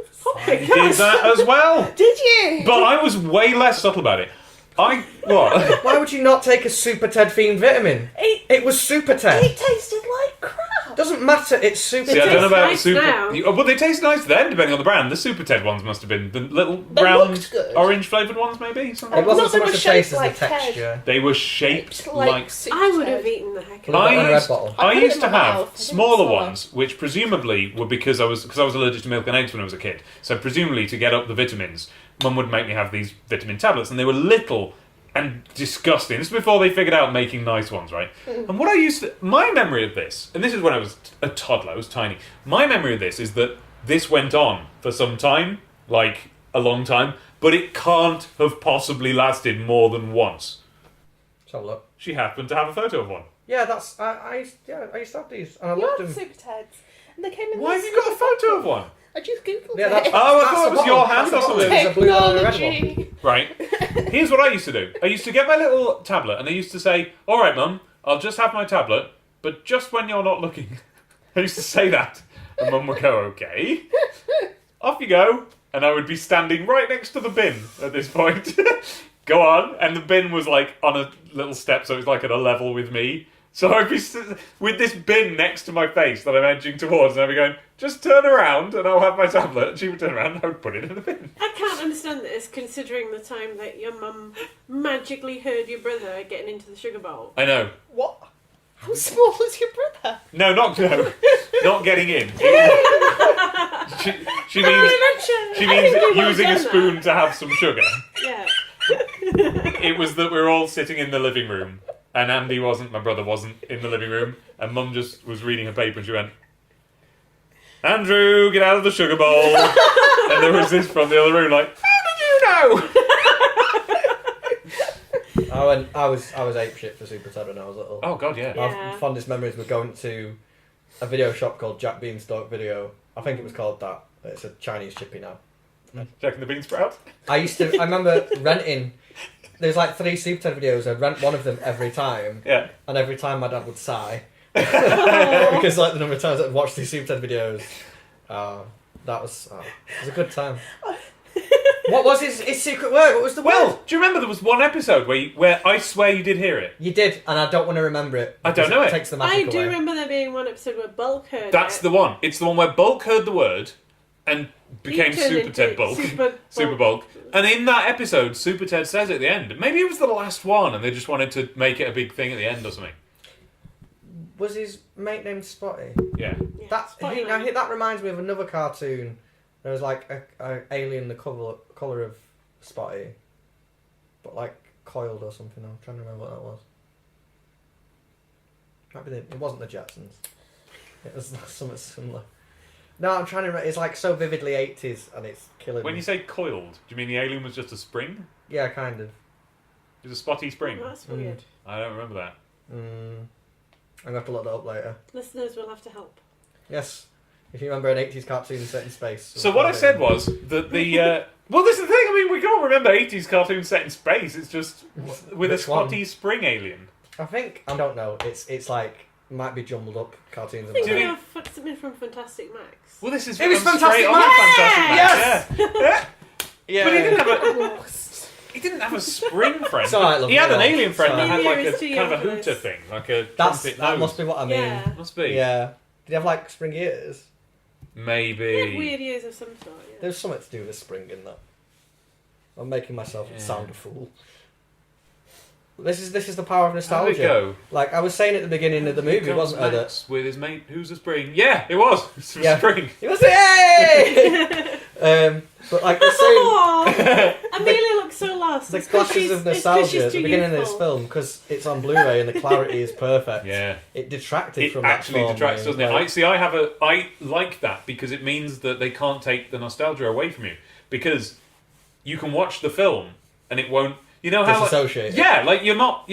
I did that as well. Did you? But I was way less subtle about it. What? Why would you not take a Super Ted themed vitamin? It was Super Ted. It tasted like crap. Doesn't matter. It's Super See, I Ted. don't know about nice super. now. Well, they taste nice then, depending on the brand. The Super Ted ones must have been the little They brown, looked good. orange flavoured ones, maybe. Something It wasn't Not so they much were the shaped taste as like the Ted. texture. They were shaped like. Super I would have Ted. eaten the heck Put out it of in a it. red bottle. I put it used in to my have mouth. I didn't smaller swallow. ones, which presumably were because I was allergic to milk and eggs when I was a kid. So presumably to get up the vitamins, Mum would make me have these vitamin tablets, and they were little and disgusting. This is before they figured out making nice ones, right? And what I used to, my memory of this, and this is when I was a toddler, I was tiny. My memory of this is that this went on for some time, like a long time, but it can't have possibly lasted more than once. Let's have a look. She happened to have a photo of one. Yeah, that's I used to have these, and I You loved had them. Super Teds. And they came in Why have this you got a little photo of bottle. one? I just googled Yeah, it. that's- Oh, I That's thought the it was bottle. your hand That's the or bottle. something. There's a blue one and a red one. Technology. Right. Here's what I used to do. I used to get my little tablet and I used to say, all right, Mum, I'll just have my tablet, but just when you're not looking. I used to say that. And Mum would go, okay. Off you go. And I would be standing right next to the bin at this point. Go on. And the bin was like on a little step, so it was like at a level with me. So I'd be with this bin next to my face that I'm edging towards, and I'd be going, just turn around and I'll have my tablet. And she would turn around and I would put it in the bin. I can't understand this, considering the time that your mum magically heard your brother getting into the sugar bowl. I know. What? How small was your brother? No, not getting in. She means using a spoon to have some sugar. Yeah. It was that we were all sitting in the living room, and Andy my brother wasn't in the living room, and Mum just was reading her paper and she went, Andrew, get out of the sugar bowl. And there was this from the other room like, how did you know? I was apeshit for Super Ted when I was little. Oh god, yeah. Yeah. My fondest memories were going to a video shop called Jack Beanstalk Video. I think it was called that. It's a Chinese chippy now. Jack and the Bean Sprout. I remember renting. There's like 3 Super Ted videos. I'd rent one of them every time. Yeah. And every time my dad would sigh. Because like the number of times I'd watched these Super Ted videos. It was a good time. What was his secret word? What was the Well, word? do you remember there was one episode where I swear you did hear it? You did, and I don't want to remember it. I don't know it. Takes the I magic do away. remember there being one episode where Bulk heard That's it. the one. It's the one where Bulk heard the word and became He turned Super into Ted Bulk. Super Bulk. And in that episode, Super Ted says at the end, maybe it was the last one and they just wanted to make it a big thing at the end or something. Was his mate named Spotty? Yeah. Yeah, That reminds me of another cartoon. There was like a alien the colour of Spotty, but like coiled or something. I'm trying to remember what that was. It wasn't the Jetsons. It was something similar. No, I'm trying to remember. It's like so vividly 80s and it's killing When me. you say coiled, do you mean the alien was just a spring? Yeah, kind of. It was a spotty spring? That's weird. I don't remember that. I'm going to have to look that up later. Listeners will have to help. Yes. If you remember an 80s cartoon set in space. So what I said was that the... well, this is the thing. I mean, we can all remember 80s cartoons set in space. It's just with a Which one? spotty spring alien. I don't know. It's like, might be jumbled up cartoons. I think Do we you- have something from Fantastic Max. Well, this is... It was I'm Fantastic straight on Max! Fantastic Max, yeah. Yeah. But he didn't have a spring friend. It's alright, love He had you an all. alien friend that Sorry. had like Maybe a it's too kind of a young for hooter this. thing, like a That trumpet nose. must be what I mean. Yeah. Must be. Yeah. Did he have like spring ears? Maybe. We have weird ears of some sort, yeah. There's something to do with spring in that. I'm making myself Yeah. sound a fool. This is the power of How did nostalgia. it go? Like I was saying at the beginning of the movie, wasn't I? That Max with his mate, who's a spring? Yeah, it was. It's a Yeah. spring. it was yay. But like the same, Aww, Amelia looks so lost. the It's 'cause clashes she's- of it's 'cause nostalgia she's at the too beginning of this youthful. film because it's on Blu-ray and the clarity is perfect. Yeah. It detracted It from actually that detracts, film, doesn't it? like- I like that because it means that they can't take the nostalgia away from you because you can watch the film and it won't. You know how Disassociate. Yeah, like you're not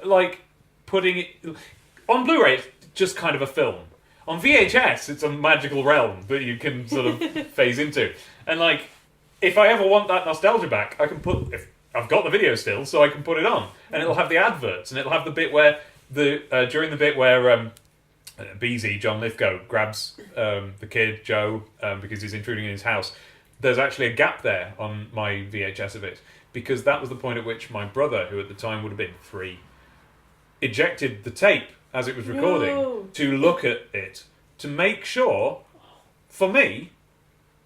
like putting it on Blu-ray. It's just kind of a film. On VHS, it's a magical realm that you can sort of phase into. And like, if I ever want that nostalgia back, I can put. If I've got the video still, so I can put it on, and it'll have the adverts, and it'll have the bit where during the bit where Beezy, John Lithgow, grabs the kid Joe because he's intruding in his house. There's actually a gap there on my VHS of it because that was the point at which my brother, who at the time would have been 3, ejected the tape as it was recording No. to look at it to make sure, for me,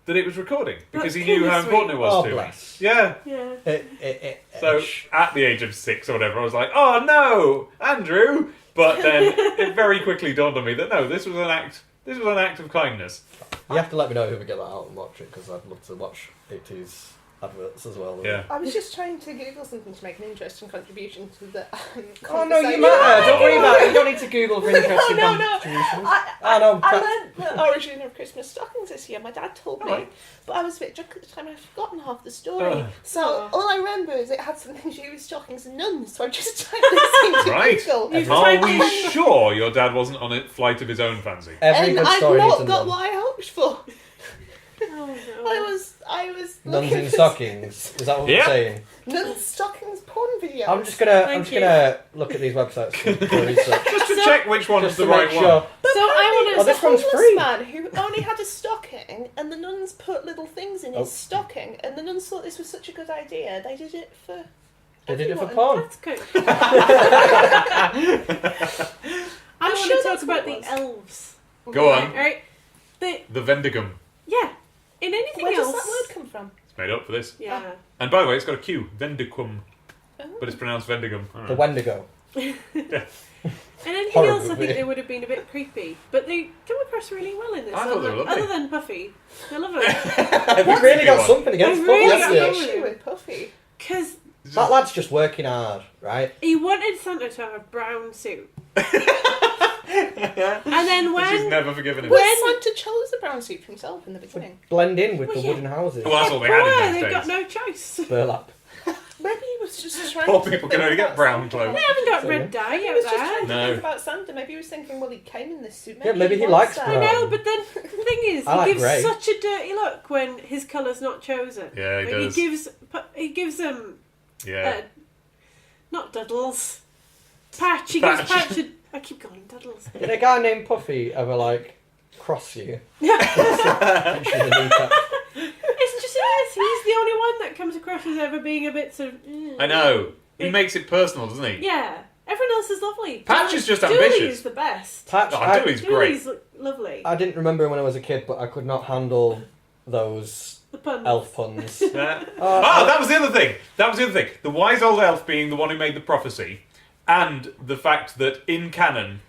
that it was recording because That's he knew kinda how important sweet. it was Oh, to me. bless. Yeah. Yeah. So at the age of 6 or whatever, I was like, "Oh no, Andrew!" But then it very quickly dawned on me that no, this was an act. This was an act of kindness. You have to let me know if we get that out and watch it because I'd love to watch 80s adverts as well. Yeah. I was just trying to Google something to make an interesting contribution to the Oh no, you conversation. matter. Don't worry about it. You don't need to Google for interesting No. contributions. I no, learned the origin of Christmas stockings this year. My dad told me, Alright. but I was a bit drunk at the time. I'd forgotten half the story. Oh. So all I remember is it had something to do with stockings and nuns. So I just typed this into Right. Google. You Are tried we to- sure your dad wasn't on a flight of his own fancy? Every And good I've story needs not a got nun. what I hoped for. Oh, no. I was Nuns looking in for stockings. Is that what Yeah. we're saying? nuns stockings porn videos. I'm just gonna Thank you. look at these websites for research. Just to So- check which one's Just the to make right sure. one. So I Oh, want this There's a one's homeless free. man who only had a stocking, and the nuns put little things in his Oh. stocking, and the nuns thought this was such a good idea. They did it for. They did it for everyone. porn. That's good. I I'm want sure to talk that's about what the it was. elves. Go on. Right? The The Vendigum. yeah. In anything Where else. does that word come from? It's made up for this. Yeah. And by the way, it's got a Q. Vendicum. Oh. But it's pronounced Vendigum. I don't The know. Wendigo. And anything Horrible else, I think movie. they would have been a bit creepy. But they come across really well in this. I thought they were lovely. Other than Buffy. I love it. We've really got something against I Buffy, really haven't got we? something. Issue with Puffy. Because That lad's just working hard, right? he wanted Santa to have a brown suit. And then She's when never forgiven him. But Santa chose the brown suit for himself in the beginning. Blend in with Well, the yeah. wooden houses. Well, that's all they had in poor, those they've got days. no choice. Burlap. Maybe he was just trying Poor to people think can only get about brown Santa. clothes. They haven't got Sorry. red dye He out was just there. trying to No. think about Santa. Maybe he was thinking, well, he came in this suit. Maybe Yeah, maybe he wants likes that. I brown. know, but then the thing is, I he like gives grey. such a dirty look when his colour's not chosen. Yeah, he Like, does. He gives them Yeah. not doodles. Patch. He Patch. gives Patch. I keep calling doodles. Did a guy named Puffy ever, like, cross you? It's just he's the only one that comes across as ever being a bit sort of. I know. He makes it personal, doesn't he? Yeah. Everyone else is lovely. Patch is just Dooley ambitious. is the best. Patch, Oh, Dewey's great. Dooley's lovely. I didn't remember when I was a kid, but I could not handle those The pun. elf puns. Yeah. That was the other thing. The wise old elf being the one who made the prophecy, and the fact that in canon,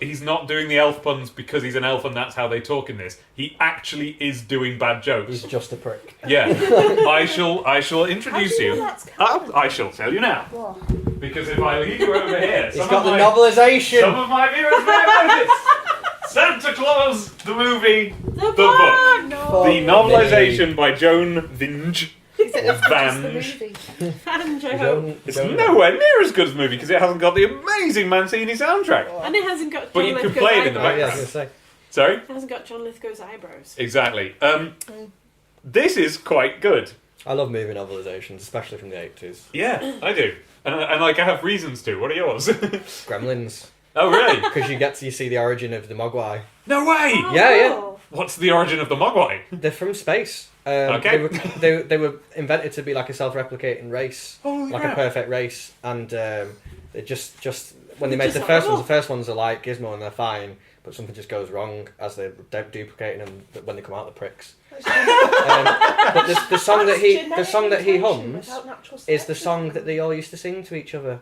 he's not doing the elf puns because he's an elf and that's how they talk in this. He actually is doing bad jokes. He's just a prick. Yeah. I shall introduce How do you you. know that's canon? I shall tell you now. What? Because if I lead you over here, He's got the novelisation. some of my viewers may notice. Santa Claus, the movie, the book. No. The novelisation by Joan Vinge. Is it as good as the Vange. movie? Fange, I His hope. own- It's his own- nowhere near as good as the movie because it hasn't got the amazing Mancini soundtrack. And it hasn't got John But you can Lithgow's play it in the Oh, yeah, I was eyebrows. going to say. Sorry? It hasn't got John Lithgow's eyebrows. Exactly. This is quite good. I love movie novelisations, especially from the 80s. Yeah, I do. And like, I have reasons to. What are yours? Gremlins. Oh, really? Because you see the origin of the Mogwai. No way! Oh, Yeah. no. What's the origin of the Mogwai? They're from space. Okay. They were invented to be like a self-replicating race, Holy like crap. a perfect race, and they just when they They made the just first have ones, the first ones are like Gizmo and they're fine, but something just goes wrong as they're duplicating them when they come out the pricks. But the song that he hums is the song that they all used to sing to each other,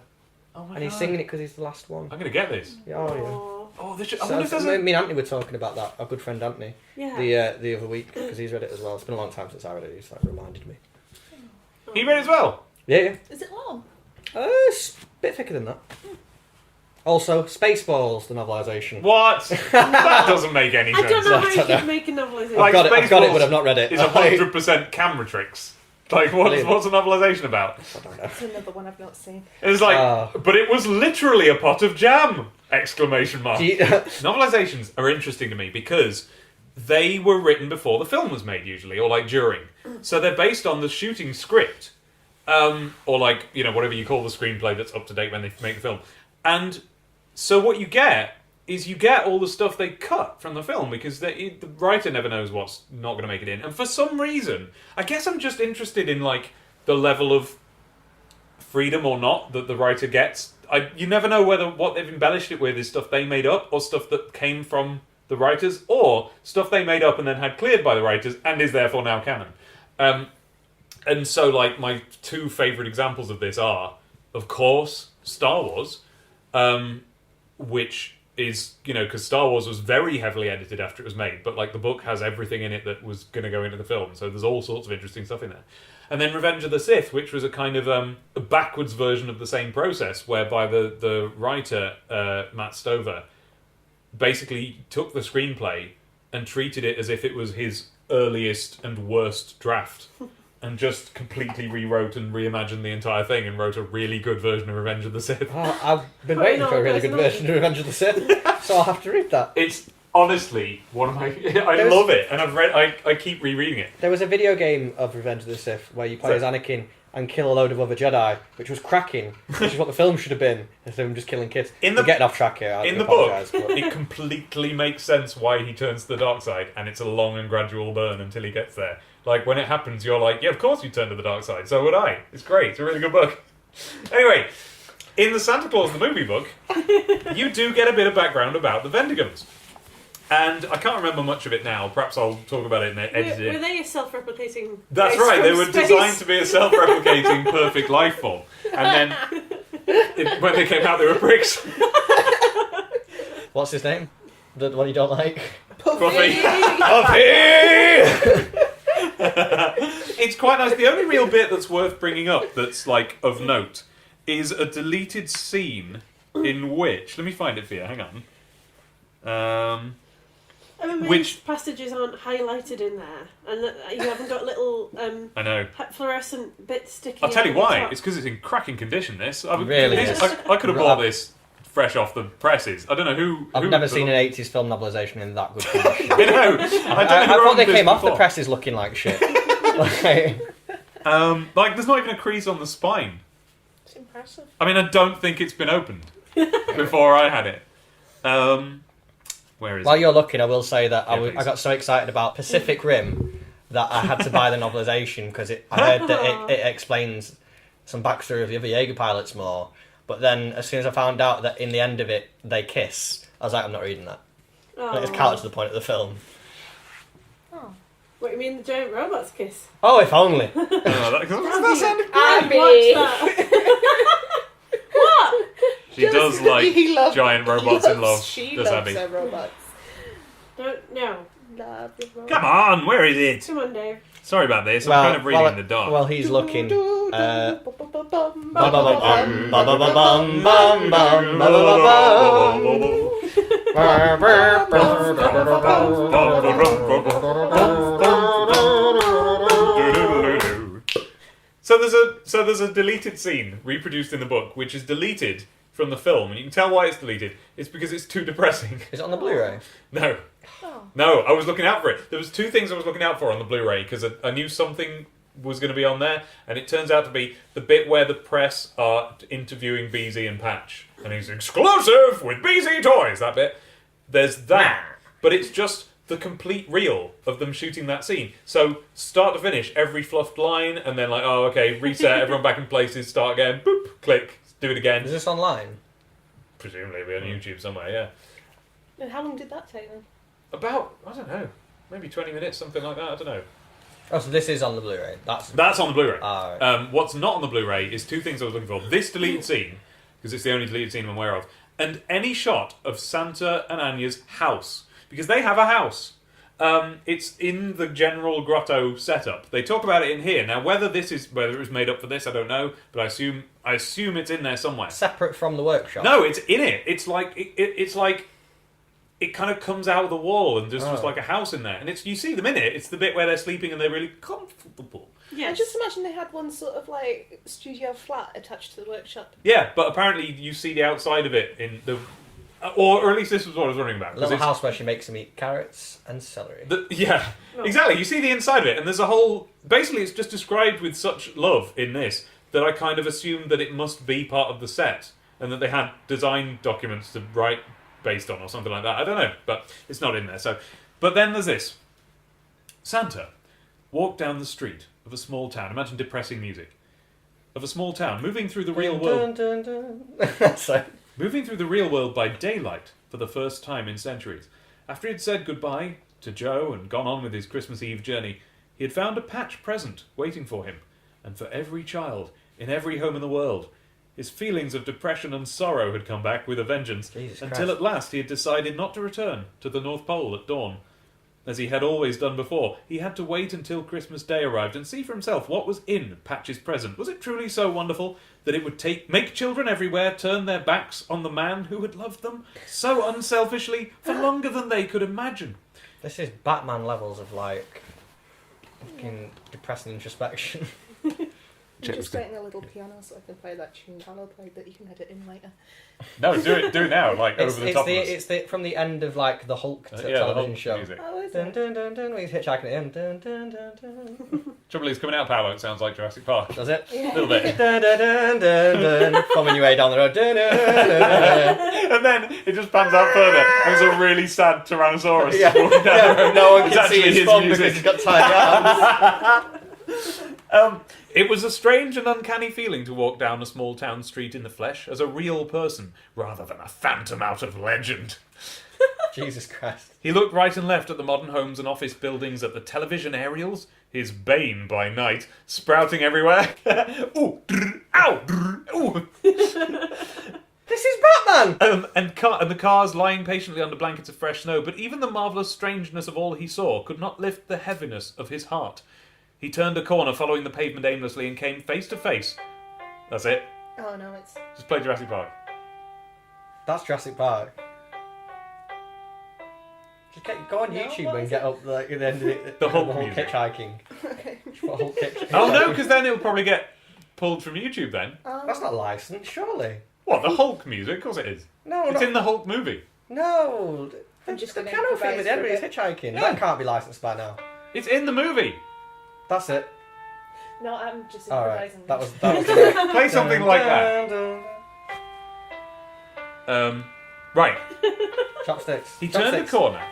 Oh my and he's God. singing it because he's the last one. I'm going to get this. Yeah, oh, Oh, Oh, this should, I yeah. wonder if So, there's a... me and Anthony were talking about that. Our good friend Anthony, yeah. the other week, because he's read it as well. It's been a long time since I read it. He's like reminded me. He read it as well. Yeah. Is it long? It's a bit thicker than that. Also, Spaceballs, the novelisation. What? That doesn't make any I sense. don't know how I you don't can know. make a novelisation. Like, I've got it, Spaceballs but I've not read it. It's 100% camera tricks. Like, what's a novelisation about? I don't know. That's another one I've not seen. It's like, Ah. but it was literally a pot of jam! Exclamation mark. Do you- Novelizations are interesting to me because they were written before the film was made, usually, or like during. So they're based on the shooting script, or like, you know, whatever you call the screenplay that's up to date when they make the film. And so what you get is you get all the stuff they cut from the film because the writer never knows what's not going to make it in. And for some reason, I guess I'm just interested in like the level of freedom or not that the writer gets. You never know whether what they've embellished it with is stuff they made up or stuff that came from the writers or stuff they made up and then had cleared by the writers and is therefore now canon. And so like my two favourite examples of this are, of course, Star Wars, which is, you know, because Star Wars was very heavily edited after it was made, but like the book has everything in it that was going to go into the film, so there's all sorts of interesting stuff in there. And then Revenge of the Sith, which was a kind of a backwards version of the same process, whereby the writer, Matt Stover, basically took the screenplay and treated it as if it was his earliest and worst draft. And just completely rewrote and reimagined the entire thing and wrote a really good version of Revenge of the Sith. Oh, I've been Put waiting in for a all really good personality. version of Revenge of the Sith, so I'll have to read that. It's honestly one of my... I There's- love it, and I keep rereading it. There was a video game of Revenge of the Sith where you play as Anakin and kill a load of other Jedi, which was cracking, which is what the film should have been, instead of him just killing kids. In We're the- getting off track here. I In do the book, apologise, but- it completely makes sense why he turns to the dark side, and it's a long and gradual burn until he gets there. Like, when it happens, you're like, yeah, of course you turn to the dark side, so would I. It's great, it's a really good book. Anyway, in the Santa Claus the movie book, you do get a bit of background about the Vendigums. And I can't remember much of it now, perhaps I'll talk about it in the edited. Were they a self-replicating? That's race right, they from were space? designed to be a self-replicating perfect life form. And then, when they came out, they were pricks. What's his name? The one you don't like? Puffy. Puffy! It's quite nice. The only real bit that's worth bringing up that's like of note is a deleted scene in which, let me find it for you, hang on. I mean, Which- passages aren't highlighted in there, and that you haven't got little I know. fluorescent bits sticking. I'll tell you out the why. top. It's because it's in cracking condition. This Really is. I could have bought this fresh off the presses. I don't know who. I've never seen an 80s film novelisation in that good condition. I know. I don't know who I thought owned they this came off the before. presses looking like shit. Like, Like, there's not even a crease on the spine. It's impressive. I mean, I don't think it's been opened before I had it. Where is while it? you're looking, I will say that Yeah, please. I got so excited about Pacific Rim that I had to buy the novelisation because I heard that it explains some backstory of the other Jaeger pilots more. But then, as soon as I found out that in the end of it they kiss, I was like, I'm not reading that. And it's counter to the point of the film. Oh. What, you mean the giant robots kiss? Oh, if only. Oh, that sounded great. Abby. Watch that. What? She does like giant robots in love. She Does loves Abby? her robots. Don't no. Love your robots. Come on, where is it? Come on, Dave. Sorry about this. I'm kind of reading in the dark. While he's looking. So there's a deleted scene reproduced in the book, which is deleted from the film, and you can tell why it's deleted. It's because it's too depressing. Is it on the Blu-ray? No. Oh. No, I was looking out for it. There was two things I was looking out for on the Blu-ray, because I knew something was going to be on there, and it turns out to be the bit where the press are interviewing BZ and Patch. And he's exclusive with BZ Toys, that bit. There's that. But it's just the complete reel of them shooting that scene. So, start to finish, every fluffed line, and then like, oh, okay, reset, everyone back in places, start again, boop, click, do it again. Is this online? Presumably it'll be on YouTube somewhere, yeah. And how long did that take then? About, I don't know, maybe 20 minutes, something like that, I don't know. Oh, so this is on the Blu-ray. That's on the Blu-ray. Right. What's not on the Blu-ray is two things I was looking for. This deleted scene, because it's the only deleted scene I'm aware of, and any shot of Santa and Anya's house, because they have a house. It's in the general grotto setup. They talk about it in here. Now, whether it was made up for this, I don't know, but I assume it's in there somewhere. Separate from the workshop? No, it's in it. It's like it's like it kind of comes out of the wall and there's just like a house in there, and you see them in it. It's the bit where they're sleeping and they're really comfortable. Yeah. I just imagine they had one sort of like studio flat attached to the workshop. Yeah, but apparently you see the outside of it in the, or at least this was what I was wondering about. A 'cause little it's- house where she makes him eat carrots and celery. Yeah, exactly. You see the inside of it, and there's a whole. Basically, it's just described with such love in this that I kind of assumed that it must be part of the set, and that they had design documents to write based on, or something like that. I don't know, but it's not in there. So, but then there's this. Santa walked down the street of a small town. Imagine depressing music. Of a small town, moving through the real world. Dun, dun, dun. So, Moving through the real world by daylight for the first time in centuries. After he had said goodbye to Joe and gone on with his Christmas Eve journey, he had found a patch present waiting for him, and for every child, in every home in the world. His feelings of depression and sorrow had come back with a vengeance, Jesus until Christ. at last he had decided not to return to the North Pole at dawn. As he had always done before, he had to wait until Christmas Day arrived and see for himself what was in Patch's present. Was it truly so wonderful that it would make children everywhere turn their backs on the man who had loved them so unselfishly for longer than they could imagine? this is Batman levels of like fucking depressing introspection. I'm just getting a little piano so I can play that tune Hannah played that you can edit in later. No, do it now, like over the top of us. It's the from the end of like the Hulk Yeah, television the whole show. music. Oh, is Dun, it? dun, dun, dun, when he's hitchhiking in. Dun, dun, dun, dun. Trouble is, coming out of Power, it sounds like Jurassic Park. Does it? A little bit. Dun, dun, dun, dun, dun. Following your way down the road. Dun, dun, dun, dun. And then it just pans out further, and there's a really sad Tyrannosaurus Yeah, walking down the road. no one It's can see actually his phone music. because he's got tiny arms. It was a strange and uncanny feeling to walk down a small town street in the flesh as a real person, rather than a phantom out of legend. Jesus Christ. He looked right and left at the modern homes and office buildings, at the television aerials, his bane by night, sprouting everywhere. Ooh, drr, ow, drr, ooh. This is Batman! And the cars lying patiently under blankets of fresh snow, but even the marvellous strangeness of all he saw could not lift the heaviness of his heart. He turned a corner, following the pavement aimlessly, and came face to face. That's it. Oh no, it's. Just play Jurassic Park. That's Jurassic Park. Just go on YouTube and get up like at the end of it. The Hulk music. hitchhiking. Okay. Hulk Oh no, because then it'll probably get pulled from YouTube then. That's not licensed, surely. What, the Hulk music? Of course it is. No, It's in the Hulk movie. No. I'm just the gonna piano theme improvise with for a Henry's bit. hitchhiking. Yeah. That can't be licensed by now. It's in the movie. That's it. No, I'm just All right. improvising. That was Play something like that. Right. Chopsticks. He turned a corner,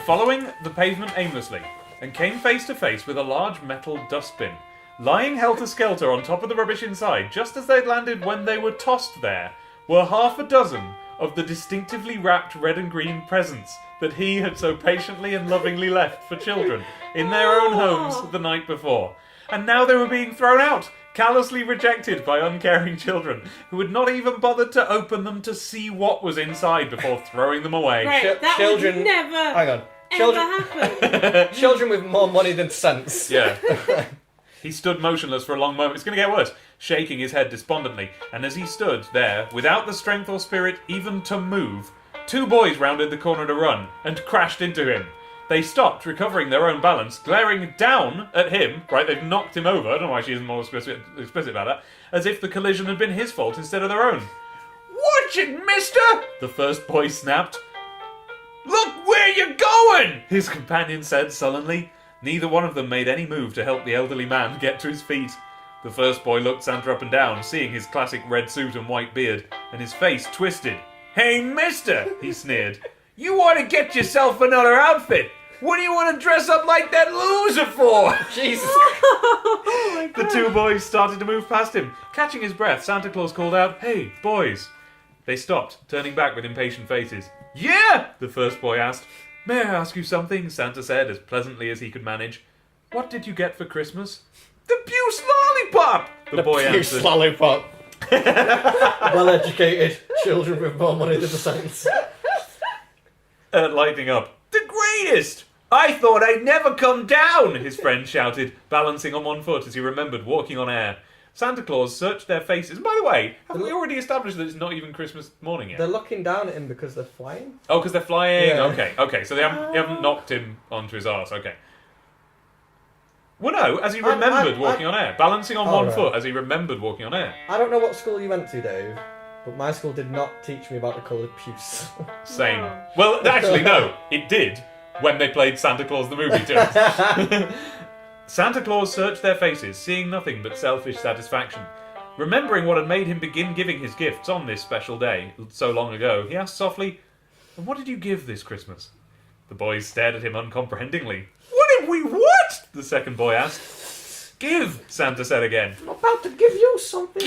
following the pavement aimlessly, and came face to face with a large metal dustbin, lying helter-skelter on top of the rubbish inside. Just as they'd landed when they were tossed there, were half a dozen of the distinctively wrapped red and green presents that he had so patiently and lovingly left for children in their own homes the night before. And now they were being thrown out, callously rejected by uncaring children who had not even bothered to open them to see what was inside before throwing them away. Right, that children- would never Hang on. ever happen. Children with more money than sense. Yeah. He stood motionless for a long moment. It's going to get worse. Shaking his head despondently. And as he stood there, without the strength or spirit even to move, two boys rounded the corner to run and crashed into him. They stopped, recovering their own balance, glaring down at him. Right, they've knocked him over. I don't know why she isn't more explicit about that. As if the collision had been his fault instead of their own. Watch it, mister! The first boy snapped. Look where you're going! His companion said sullenly. Neither one of them made any move to help the elderly man get to his feet. The first boy looked Santa up and down, seeing his classic red suit and white beard, and his face twisted. Hey, mister, he sneered. You ought to get yourself another outfit. What do you want to dress up like that loser for? Jesus. Oh my The God. two boys started to move past him. Catching his breath, Santa Claus called out, Hey, boys. They stopped, turning back with impatient faces. Yeah? The first boy asked. May I ask you something? Santa said, as pleasantly as he could manage. What did you get for Christmas? The Puce Lollipop! The boy answered. Lollipop. Well-educated children with more money than the sense. Lighting up. The greatest! I thought I'd never come down, his friend shouted, balancing on one foot as he remembered walking on air. Santa Claus searched their faces. And by the way, have we already established that it's not even Christmas morning yet? They're looking down at him because they're flying. Oh, because they're flying? Yeah. Okay, so they haven't knocked him onto his arse, okay. Well, no, as he remembered walking on air. Balancing on one right. foot as he remembered walking on air. I don't know what school you went to, Dave, but my school did not teach me about the colour puce. Same. No. Well, actually, no, it did when they played Santa Claus the movie to us. Santa Claus searched their faces, seeing nothing but selfish satisfaction. Remembering what had made him begin giving his gifts on this special day so long ago, he asked softly, And what did you give this Christmas? The boys stared at him uncomprehendingly. What did we what? The second boy asked. Give, Santa said again. I'm about to give you something.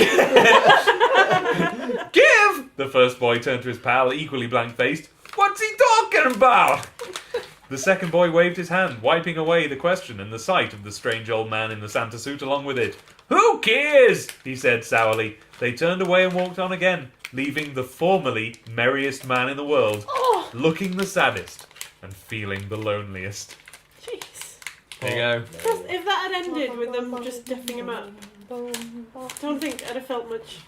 Give! The first boy turned to his pal, equally blank-faced. What's he talking about? The second boy waved his hand, wiping away the question and the sight of the strange old man in the Santa suit along with it. Who cares? He said sourly. They turned away and walked on again, leaving the formerly merriest man in the world, looking the saddest and feeling the loneliest. Jeez. There you go. If that had ended with them just diffing him up, don't think I'd have felt much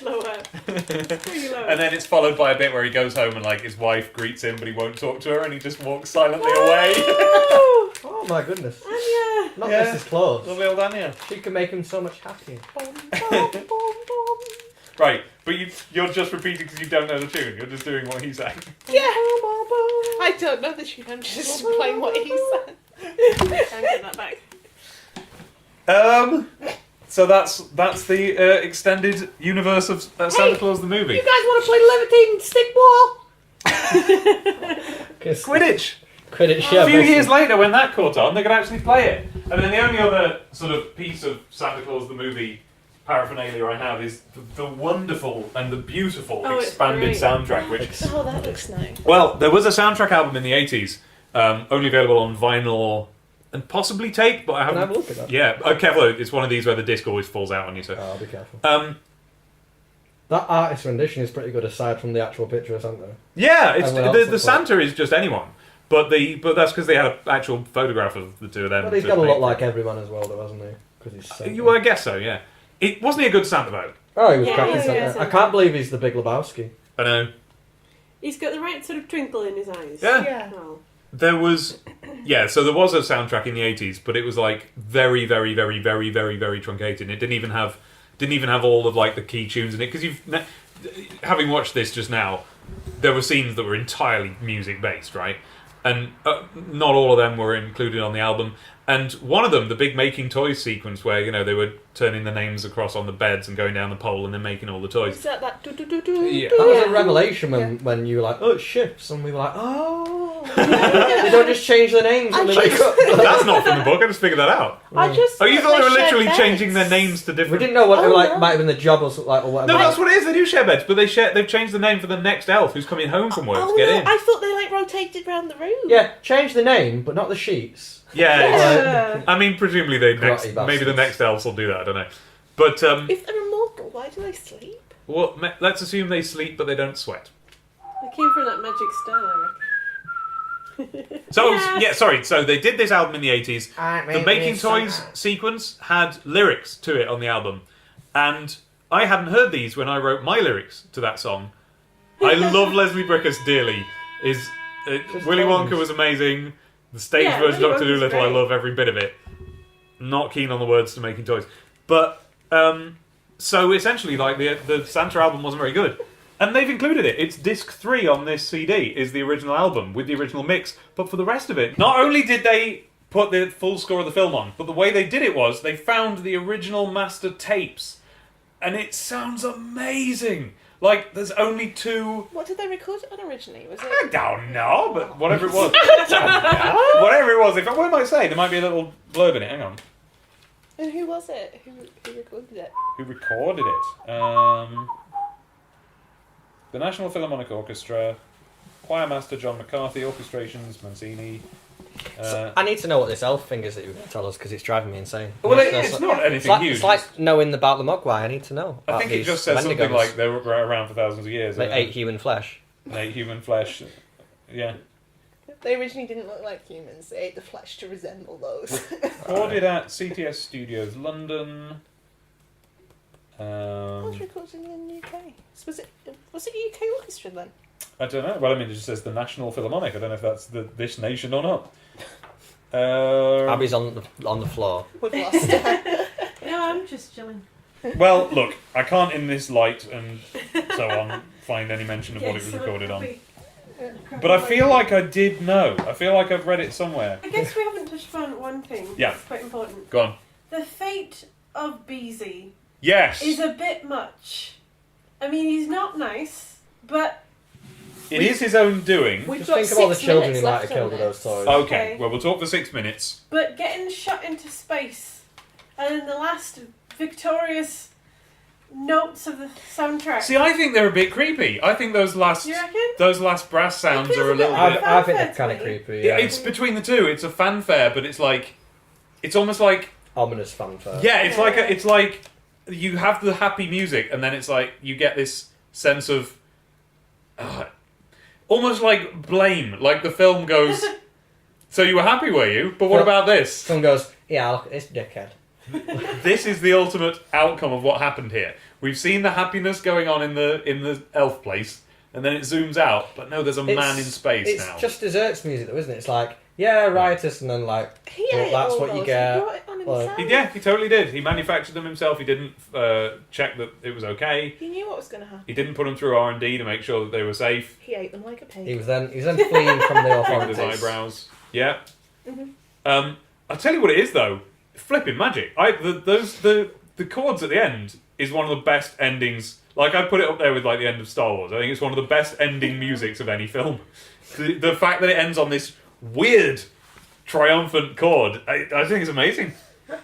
lower. Really low. And then it's followed by a bit where he goes home and like his wife greets him, but he won't talk to her, and he just walks silently away. Oh, Oh my goodness. Anya. Not Yeah. Mrs. Claus. Lovely old Anya. She can make him so much happier. Right, but you're just repeating because you don't know the tune. You're just doing what he's saying. Yeah. I don't know the tune. I'm just playing what he said. Can't get that back. So that's the extended universe of Santa Claus the movie. You guys want to play levitating stick ball? Quidditch. Quidditch, A yeah. few basically. years later, when that caught on, they could actually play it. And then the only other sort of piece of Santa Claus the movie paraphernalia I have is the wonderful and the beautiful Oh, it's expanded great. soundtrack. Which, Oh, that looks nice. well, there was a soundtrack album in the 80s, only available on vinyl and possibly tape, but I Can I haven't. have a look at that? Yeah, careful. It's one of these where the disc always falls out on you. So, Oh, be careful. that artist rendition is pretty good aside from the actual picture of Santa. yeah, it's Everyone else the looks Santa is just anyone, but that's because they had an actual photograph of the two of them. But he's to got to paint. look like everyone as well, though, hasn't he? Because he's Santa. I guess so. Yeah, it wasn't he a good Santa though. Oh, he was Yeah, cracking he's a good Santa. I Santa. can't believe he's the Big Lebowski. I know. He's got the right sort of twinkle in his eyes. Yeah. Yeah. Oh. There was, so there was a soundtrack in the 80s, but it was like very, very, very, very, very, very truncated. It didn't even have all of like the key tunes in it, because having watched this just now, there were scenes that were entirely music based, right? And not all of them were included on the album. And one of them, the big making toys sequence, where they were turning the names across on the beds and going down the pole and then making all the toys. Is that Yeah, that was a revelation when you were like, oh, it ships, and we were like, oh, they don't just change the names when they wake up. That's not from the book. I just figured that out. I just Oh, you thought they were literally shared changing their beds. names to We different. didn't know what Oh, no. might have been the job or something, or whatever. No, that's what it is. They do share beds, but they've changed the name for the next elf who's coming home from work Oh to get no, in. I thought they like rotated around the room. Yeah, change the name, but not the sheets. Yeah, Yeah. I mean, presumably maybe the bastards. next elves will do that. I don't know, but If they're immortal, why do they sleep? well, let's assume they sleep, but they don't sweat. They came from that magic star. So Yes. sorry. So they did this album in the 80s. The Making Toys sequence had lyrics to it on the album, and I hadn't heard these when I wrote my lyrics to that song. I love Leslie Bricusse dearly. Willy Wonka was amazing. The stage Yeah, version of Willy Doctor Wonka's Dolittle, I great. love every bit of it. Not keen on the words to Making Toys, but so essentially, like the Santa album wasn't very good. And they've included it. It's disc 3 on this CD, is the original album, with the original mix. But for the rest of it, not only did they put the full score of the film on, but the way they did it was, they found the original master tapes. And it sounds amazing! Like, there's only 2... What did they record it on originally? Was I it? don't know, but whatever it was. Whatever it was. What might say? There might be a little blurb in it. Hang on. And who was it? Who recorded it? Who recorded it? The National Philharmonic Orchestra, choir master John McCarthy, orchestrations Mancini. I need to know what this elf thing is that you're going to tell us, because it's driving me insane. Well, it's not anything It's like, huge. it's like knowing about the Mogwai. I need to know. I about think it these just says something Wendigos. like they were around for thousands of years. They ate human flesh. They ate human flesh. Yeah. They originally didn't look like humans. They ate the flesh to resemble those. Recorded at CTS Studios, London. Was recorded in the UK. Was it UK orchestra then? I don't know. Well, I mean, it just says the National Philharmonic. I don't know if that's this nation or not. Abby's on the floor. We've lost her. No, I'm just chilling. Well, look, I can't in this light and so on find any mention of what it was recorded on. But I feel like I did know. I feel like I've read it somewhere. I guess we haven't touched on one thing. Yeah. That's quite important. Go on. The fate of Beezy Yes! is a bit much. I mean, he's not nice, but It is his own doing. We've Just got think of all the 6 children minutes he might left have killed on with those this. toys. Okay, well, we'll talk for 6 minutes. but getting shot into space, and in the last victorious notes of the soundtrack. See, I think they're a bit creepy. I think those last You reckon? brass sounds feels are a a bit little like bit. I think they're fanfare kind of to me. creepy. Yeah, Yeah. it's between the two. It's a fanfare, but it's like, it's almost like, Ominous fanfare. yeah, it's like you have the happy music, and then it's like you get this sense of, almost like blame. Like the film goes, so you were happy, were you? But what Well- about this? Someone goes, yeah, look at this dickhead. This is the ultimate outcome of what happened here. We've seen the happiness going on in the elf place, and then it zooms out. But no, there's a man in space It's now. just desserts music, though, isn't it? It's like, yeah, riotous, and then like, He well, ate that's all what you those. get. He brought it on Well, himself. Yeah, he totally did. He manufactured them himself. He didn't check that it was okay. He knew what was going to happen. He didn't put them through R&D to make sure that they were safe. He ate them like a pig. He was then fleeing from the With authorities. his eyebrows. Yeah. Mhm. I'll tell you what it is though. Flipping magic. The chords at the end is one of the best endings. Like I put it up there with like the end of Star Wars. I think it's one of the best ending musics of any film. The fact that it ends on this weird, triumphant chord, I think it's amazing.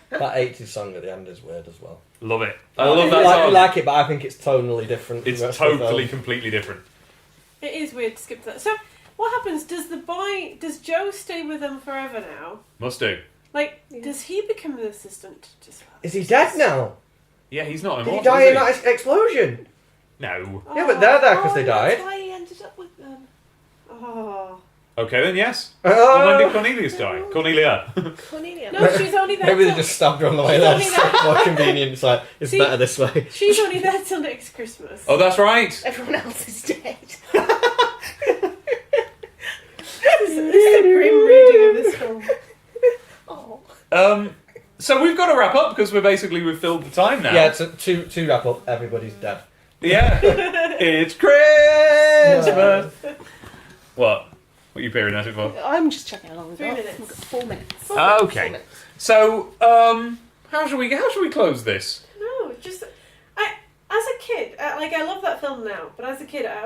That 80s song at the end is weird as well. Love it. I love that I song. like it, but I think it's tonally different. from It's the rest of the totally, film. completely different. It is weird to skip that. So, what happens? Does Joe stay with them forever now? Must do. Like, Yeah. does he become the assistant? Is he dead now? Yeah, he's not Did he immortal, die is in that explosion? No. Yeah, but they're there 'cause they That's died. why he ended up with them. Oh. Okay, then yes. Oh. Well, when did Cornelius die? Cornelia. Cornelia. No, she's only there. Maybe they till- just stabbed her on the way She's there. only It's there- more convenient. It's like, it's See- better this way. She's only there till next Christmas. Oh, that's right. Everyone else is dead. This is a grim reading of this film. Oh. So we've got to wrap up because we've filled the time now. Yeah, to wrap up, everybody's dead. Yeah. It's Christmas. What? What are you peering at it for? I'm just checking along with 3 that. minutes. We've got 4 minutes. Okay. 4 minutes. So, how should we close this? No, just as a kid, I love that film now, but as a kid, it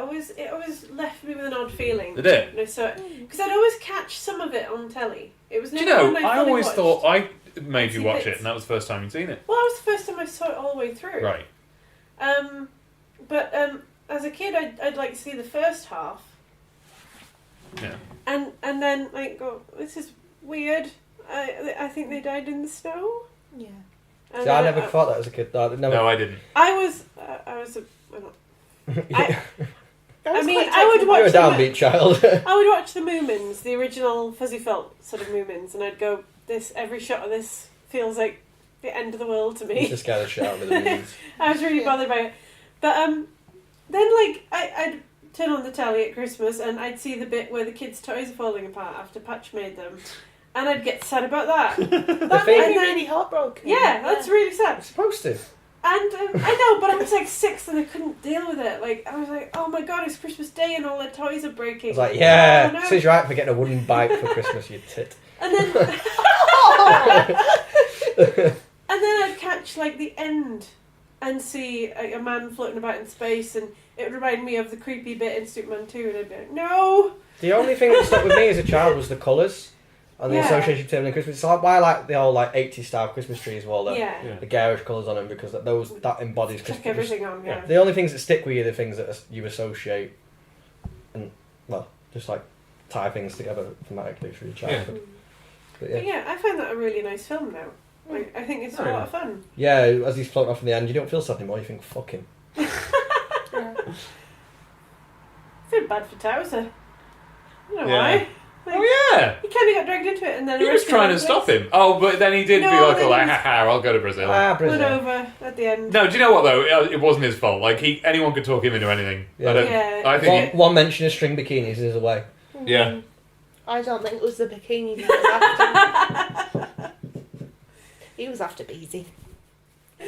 always left me with an odd feeling. Did it? You know, so because I'd always catch some of it on telly. It was Do you never know, one I fully always watched. thought I made you See watch bits. it, and that was the first time you'd seen it. Well, that was the first time I saw it all the way through. Right. But as a kid, I'd like to see the first half. Yeah. And then like go, this is weird. I think they died in the snow. Yeah. And See, I then never thought that as a kid. Never. No, I didn't. I was well, I mean, quite I would taken. watch You're a them- downbeat child. I would watch the Moomins, the original Fuzzy Felt sort of Moomins, and I'd go, every shot of this feels like the end of the world to me. Just scared the shit out of me. The movies. I was really bothered by it. But then like I'd turn on the telly at Christmas and I'd see the bit where the kids' toys are falling apart after Patch made them. And I'd get sad about that. That thing- made me And then- really heartbroken. Yeah, that's really sad. It's supposed to. And I know, but I was like 6 and I couldn't deal with it. Like I was like, oh my god, it's Christmas Day and all their toys are breaking. I was like, yeah, Oh, no. so you're right for getting a wooden bike for Christmas, you tit. And then and then I'd catch like the end and see a man floating about in space, and it would remind me of the creepy bit in Superman 2, and I'd be like, no. The only thing that stuck with me as a child was the colours and the Yeah. association between them and Christmas. It's like why I like the old like 80s style Christmas trees with all the, Yeah. the garish colours on them, because that embodies Chuck Christmas. everything on, yeah. The only things that stick with you are the things that you associate and, well, just like tie things together thematically through your childhood. But But yeah. yeah, I find that a really nice film now. Like, I think it's a lot of fun. Yeah, as he's floating off in the end, you don't feel sad anymore, you think, fuck him. I feel bad for Towser. I don't know Yeah. why. Like, Oh yeah. he kind of got dragged into it, and then He was arrested trying in to stop place. him. Oh, but then he did No, be like, then like, he's- haha, I'll go to Brazil. Ah, Went Brazil. over at the end. No, do you know what though? It wasn't his fault. Like anyone could talk him into anything. Yeah. I don't. Yeah. I think. One mention of string bikinis is away. Yeah. I don't think it was the bikini he was after. He was after Beezy.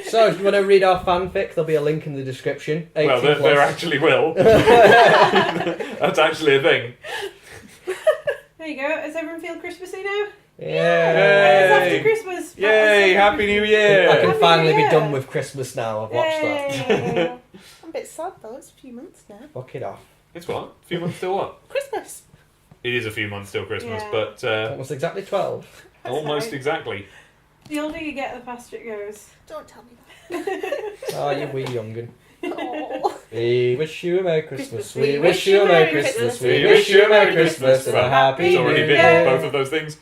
So, if you want to read our fanfic, there'll be a link in the description. 18 Well, there plus. actually will. That's actually a thing. There you go. Does everyone feel Christmassy now? Yeah. It's after Yay. Christmas. Yay! Happy New I Year! can Happy finally New be Year. done with Christmas now. I've watched that. Yay. I'm a bit sad though, it's a few months now. Fuck it off. It's what? A few months till what? Christmas. It is a few months till Christmas, Yeah. but Almost exactly 12. almost Sorry. exactly. The older you get, the faster it goes. Don't tell me Oh, you wee youngin. that. Oh. We wish you a Merry Christmas. Christmas. We wish you a Merry Christmas. We wish you a Merry Christmas and a Happy It's New already been Year. both of those things.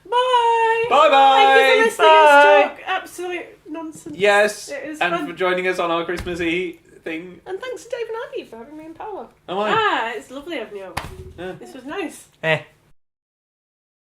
Bye. Bye bye. Thank you for listening Bye. us talk absolute nonsense. Yes, It was and fun. for joining us on our Christmassy thing. And thanks to Dave and Ivy for having me in Paolo. Am I? Ah, it's lovely having you over. Yeah. This was nice. Eh.